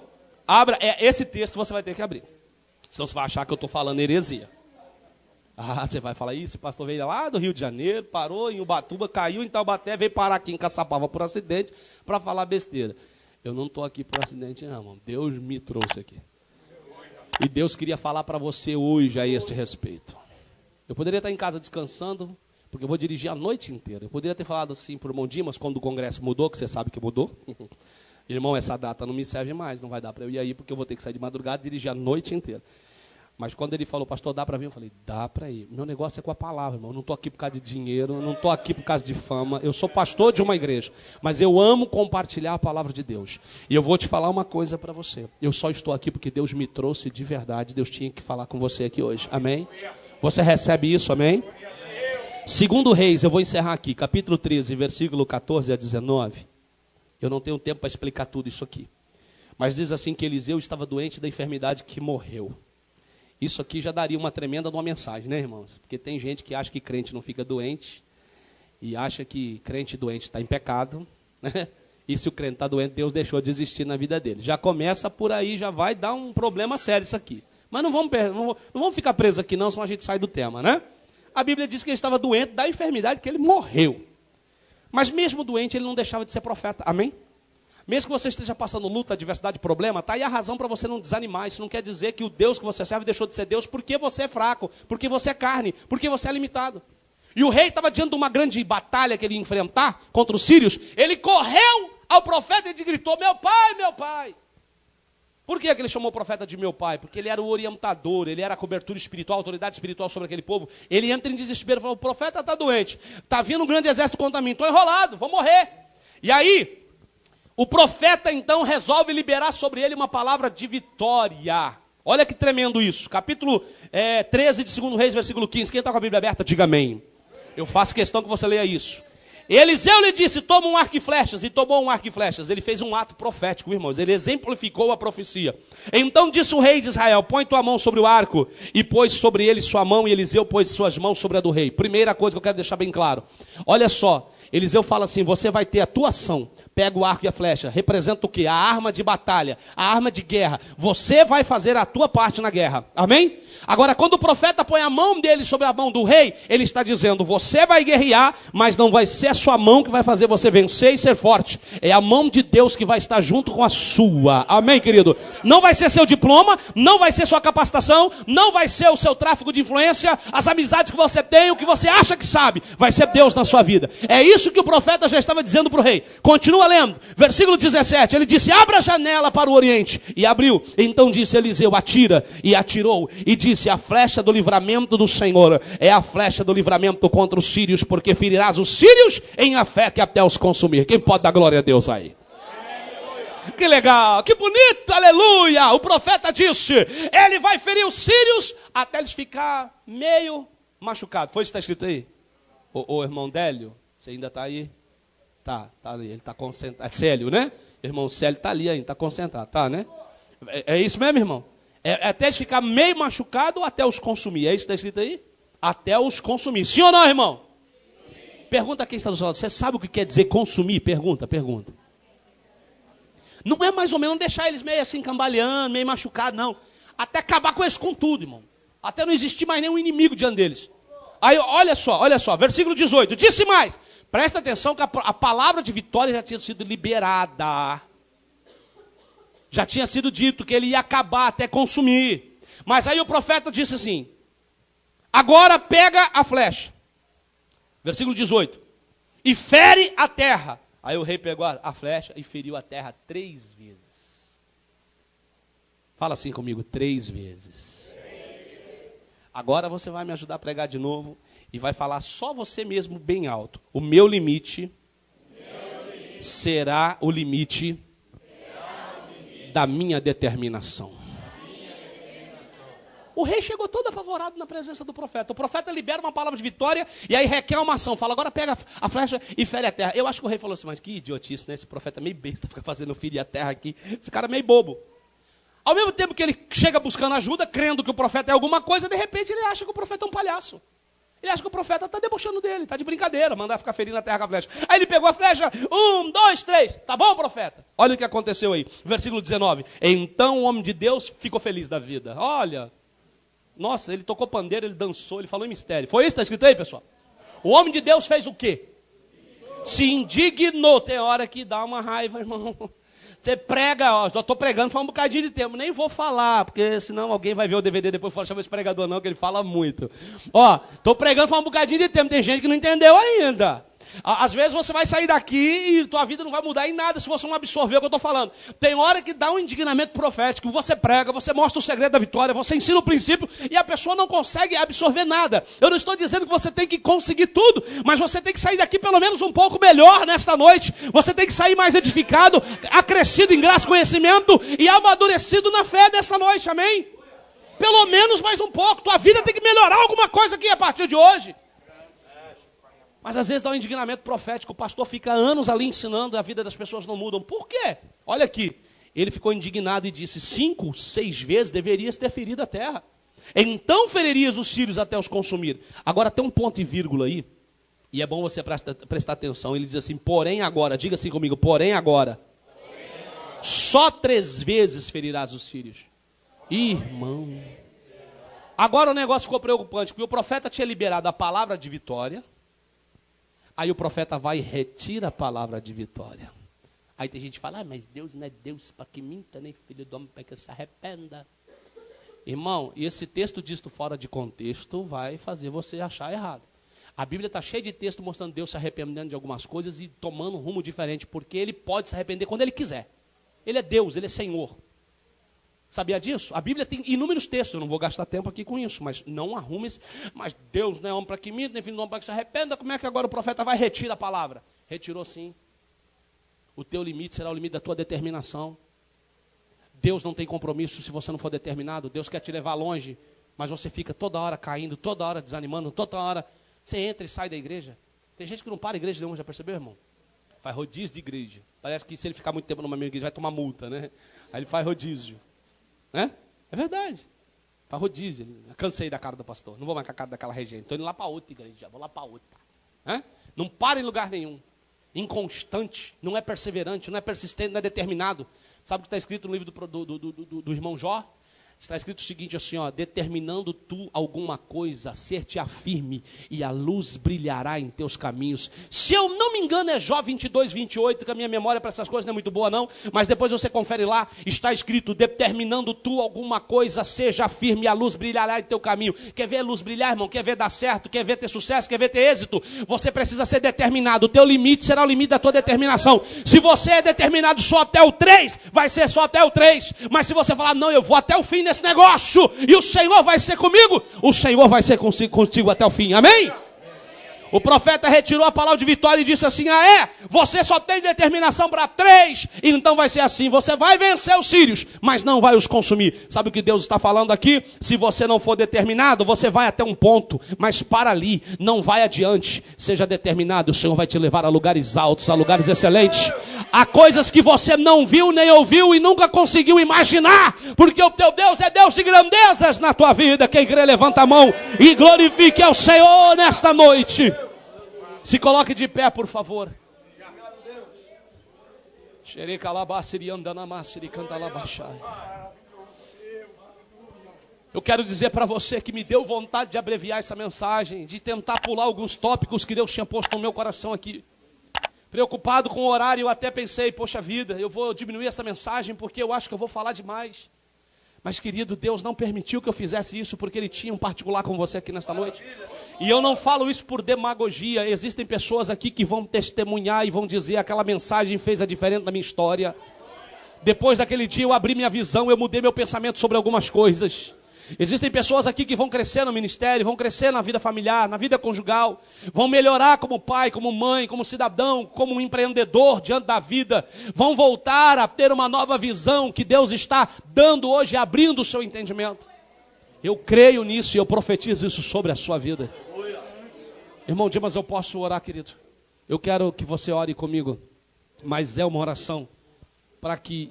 Abra, esse texto você vai ter que abrir. Senão você vai achar que eu estou falando heresia. Ah, você vai falar, esse pastor veio lá do Rio de Janeiro, parou em Ubatuba, caiu em Taubaté, veio parar aqui em Caçapava por acidente para falar besteira. Eu não estou aqui por acidente não, irmão. Deus me trouxe aqui. E Deus queria falar para você hoje a este respeito. Eu poderia estar em casa descansando, porque eu vou dirigir a noite inteira. Eu poderia ter falado assim para o irmão Dimas, quando o congresso mudou, que você sabe que mudou. Irmão, essa data não me serve mais, não vai dar para eu ir aí, porque eu vou ter que sair de madrugada e dirigir a noite inteira. Mas quando ele falou, pastor, dá para vir? Eu falei, dá para ir. Meu negócio é com a palavra, irmão. Eu não estou aqui por causa de dinheiro, eu não estou aqui por causa de fama. Eu sou pastor de uma igreja, mas eu amo compartilhar a palavra de Deus. E eu vou te falar uma coisa para você. Eu só estou aqui porque Deus me trouxe de verdade. Deus tinha que falar com você aqui hoje. Amém? Você recebe isso, amém? Segundo Reis, eu vou encerrar aqui, capítulo 13, versículo 14 a 19. Eu não tenho tempo para explicar tudo isso aqui. Mas diz assim que Eliseu estava doente da enfermidade que morreu. Isso aqui já daria uma tremenda de uma mensagem, né, irmãos? Porque tem gente que acha que crente não fica doente e acha que crente doente está em pecado, né? E se o crente está doente, Deus deixou de existir na vida dele. Já começa por aí, já vai dar um problema sério isso aqui. Mas não vamos ficar presos aqui não, senão a gente sai do tema, né? A Bíblia diz que ele estava doente da enfermidade que ele morreu. Mas mesmo doente, ele não deixava de ser profeta, amém? Mesmo que você esteja passando luta, adversidade, problema, está aí a razão para você não desanimar. Isso não quer dizer que o Deus que você serve deixou de ser Deus porque você é fraco, porque você é carne, porque você é limitado. E o rei estava diante de uma grande batalha que ele ia enfrentar contra os sírios. Ele correu ao profeta e gritou, meu pai, meu pai. Por que ele chamou o profeta de meu pai? Porque ele era o orientador, ele era a cobertura espiritual, a autoridade espiritual sobre aquele povo. Ele entra em desespero e fala, o profeta está doente, está vindo um grande exército contra mim, estou enrolado, vou morrer. E aí, o profeta então resolve liberar sobre ele uma palavra de vitória. Olha que tremendo isso. Capítulo 13 de 2 Reis, versículo 15. Quem está com a Bíblia aberta, diga amém. Eu faço questão que você leia isso. Eliseu lhe disse, toma um arco e flechas. E tomou um arco e flechas. Ele fez um ato profético, irmãos. Ele exemplificou a profecia. Então disse o rei de Israel, põe tua mão sobre o arco. E pôs sobre ele sua mão. E Eliseu pôs suas mãos sobre a do rei. Primeira coisa que eu quero deixar bem claro. Olha só. Eliseu fala assim, você vai ter a tua ação. Pega o arco e a flecha. Representa o quê? A arma de batalha. A arma de guerra. Você vai fazer a tua parte na guerra. Amém? Agora, quando o profeta põe a mão dele sobre a mão do rei, ele está dizendo, você vai guerrear, mas não vai ser a sua mão que vai fazer você vencer e ser forte. É a mão de Deus que vai estar junto com a sua. Amém, querido? Não vai ser seu diploma, não vai ser sua capacitação, não vai ser o seu tráfico de influência, as amizades que você tem, o que você acha que sabe. Vai ser Deus na sua vida. É isso que o profeta já estava dizendo para o rei. Continua lendo. Versículo 17. Ele disse, abra a janela para o oriente. E abriu. Então disse Eliseu, atira. E atirou. E disse, a flecha do livramento do Senhor é a flecha do livramento contra os sírios, porque ferirás os sírios em Afeque até os consumir. Quem pode dar glória a Deus aí? Aleluia. Que legal, que bonito, aleluia. O profeta disse, ele vai ferir os sírios até eles ficar meio machucados. Foi isso que está escrito aí? O irmão Délio, você ainda está aí? Tá ali, ele está concentrado. É Célio, né? Irmão Célio está ali ainda, está concentrado, tá, né? É isso mesmo, irmão? É até eles ficar meio machucado ou até os consumir. É isso que está escrito aí? Até os consumir. Sim ou não, irmão? Sim. Pergunta a quem está do seu lado. Você sabe o que quer dizer consumir? Pergunta. Não é mais ou menos deixar eles meio assim cambaleando, meio machucados, não. Até acabar com eles com tudo, irmão. Até não existir mais nenhum inimigo diante deles. Aí, olha só, versículo 18. Disse mais. Presta atenção que a palavra de vitória já tinha sido liberada. Já tinha sido dito que ele ia acabar até consumir. Mas aí o profeta disse assim, agora pega a flecha. Versículo 18. E fere a terra. Aí o rei pegou a flecha e feriu a terra 3 vezes. Fala assim comigo, 3 vezes. Agora você vai me ajudar a pregar de novo. E vai falar só você mesmo bem alto. O meu limite será o limite da minha determinação. O rei chegou todo apavorado na presença do profeta. O profeta libera uma palavra de vitória e aí requer uma ação. Fala, agora pega a flecha e fere a terra. Eu acho que o rei falou assim, mas que idiotice, né? Esse profeta é meio besta, fica fazendo ferir a terra aqui. Esse cara é meio bobo. Ao mesmo tempo que ele chega buscando ajuda, crendo que o profeta é alguma coisa, de repente ele acha que o profeta é um palhaço. Ele acha que o profeta está debochando dele, está de brincadeira, mandar ficar ferindo a terra com a flecha. Aí ele pegou a flecha, 1, 2, 3, tá bom, profeta? Olha o que aconteceu aí, versículo 19. Então o homem de Deus ficou feliz da vida. Olha, Nossa, ele tocou pandeiro, ele dançou, ele falou em mistério. Foi isso que está escrito aí, pessoal? O homem de Deus fez o quê? Se indignou. Tem hora que dá uma raiva, irmão. Você prega, ó, eu estou pregando faz um bocadinho de tempo, nem vou falar, porque senão alguém vai ver o DVD depois e fala, chama esse pregador não, que ele fala muito. Ó, estou pregando faz um bocadinho de tempo, tem gente que não entendeu ainda. Às vezes você vai sair daqui e tua vida não vai mudar em nada se você não absorver o que eu estou falando. Tem hora que dá um indignamento profético, você prega, você mostra o segredo da vitória, você ensina o princípio e a pessoa não consegue absorver nada. Eu não estou dizendo que você tem que conseguir tudo, mas você tem que sair daqui pelo menos um pouco melhor nesta noite. Você tem que sair mais edificado, acrescido em graça e conhecimento e amadurecido na fé nesta noite, amém? Pelo menos mais um pouco, tua vida tem que melhorar alguma coisa aqui a partir de hoje. Mas às vezes dá um indignamento profético, o pastor fica anos ali ensinando, a vida das pessoas não mudam. Por quê? Olha aqui, ele ficou indignado e disse, 5, 6 vezes deverias ter ferido a terra. Então feririas os sírios até os consumir. Agora tem um ponto e vírgula aí, e é bom você prestar atenção. Ele diz assim, porém agora, diga assim comigo, porém agora, só 3 vezes ferirás os sírios. Irmão, agora o negócio ficou preocupante, porque o profeta tinha liberado a palavra de vitória. Aí o profeta vai e retira a palavra de vitória. Aí tem gente que fala, mas Deus não é Deus para que minta, nem filho do homem para que se arrependa. Irmão, e esse texto disto fora de contexto vai fazer você achar errado. A Bíblia está cheia de texto mostrando Deus se arrependendo de algumas coisas e tomando um rumo diferente, porque Ele pode se arrepender quando Ele quiser. Ele é Deus, Ele é Senhor. Sabia disso? A Bíblia tem inúmeros textos, eu não vou gastar tempo aqui com isso, mas não arrume esse. Mas Deus não é homem para que minta, nem filho do homem para que se arrependa, como é que agora o profeta vai retirar a palavra? Retirou sim. O teu limite será o limite da tua determinação. Deus não tem compromisso se você não for determinado, Deus quer te levar longe, mas você fica toda hora caindo, toda hora desanimando, toda hora você entra e sai da igreja. Tem gente que não para a igreja nenhuma, já percebeu, irmão? Faz rodízio de igreja. Parece que se ele ficar muito tempo numa mesma igreja vai tomar multa, né? Aí ele faz rodízio. Né? É verdade. Faz rodízio. Eu cansei da cara do pastor. Não vou mais com a cara daquela regente. Estou indo lá para outra igreja. Vou lá para outra. Né? Não para em lugar nenhum. Inconstante. Não é perseverante. Não é persistente. Não é determinado. Sabe o que está escrito no livro do irmão Jó? Está escrito o seguinte assim, ó, determinando tu alguma coisa, ser-te-á firme e a luz brilhará em teus caminhos. Se eu não me engano é Jó 22, 28, que a minha memória para essas coisas não é muito boa não, mas depois você confere lá, está escrito, determinando tu alguma coisa, seja firme e a luz brilhará em teu caminho. Quer ver a luz brilhar, irmão? Quer ver dar certo? Quer ver ter sucesso? Quer ver ter êxito? Você precisa ser determinado, o teu limite será o limite da tua determinação. Se você é determinado só até o 3, vai ser só até o 3, mas se você falar, não, eu vou até o fim nesse negócio, e o Senhor vai ser comigo, o Senhor vai ser contigo até o fim, amém? O profeta retirou a palavra de vitória e disse assim, você só tem determinação para 3, então vai ser assim, você vai vencer os sírios, mas não vai os consumir. Sabe o que Deus está falando aqui? Se você não for determinado, você vai até um ponto, mas para ali, não vai adiante. Seja determinado, o Senhor vai te levar a lugares altos, a lugares excelentes, a coisas que você não viu, nem ouviu e nunca conseguiu imaginar, porque o teu Deus é Deus de grandezas na tua vida. Quem crê, levanta a mão e glorifique ao Senhor nesta noite. Se coloque de pé, por favor. Eu quero dizer para você que me deu vontade de abreviar essa mensagem, de tentar pular alguns tópicos que Deus tinha posto no meu coração aqui. Preocupado com o horário, eu até pensei, poxa vida, eu vou diminuir essa mensagem porque eu acho que eu vou falar demais. Mas, querido, Deus não permitiu que eu fizesse isso porque Ele tinha um particular com você aqui nesta noite. E eu não falo isso por demagogia. Existem pessoas aqui que vão testemunhar e vão dizer aquela mensagem fez a diferença na minha história. Depois daquele dia eu abri minha visão, eu mudei meu pensamento sobre algumas coisas. Existem pessoas aqui que vão crescer no ministério, vão crescer na vida familiar, na vida conjugal, vão melhorar como pai, como mãe, como cidadão, como um empreendedor diante da vida, vão voltar a ter uma nova visão que Deus está dando hoje, abrindo o seu entendimento. Eu creio nisso e eu profetizo isso sobre a sua vida. Irmão Dimas, eu posso orar, querido? Eu quero que você ore comigo, mas é uma oração para que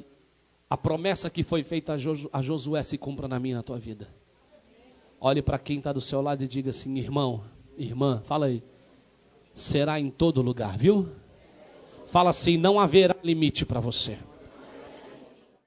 a promessa que foi feita a Josué se cumpra na minha e na tua vida. Olhe para quem está do seu lado e diga assim, irmão, irmã, fala aí. Será em todo lugar, viu? Fala assim, não haverá limite para você.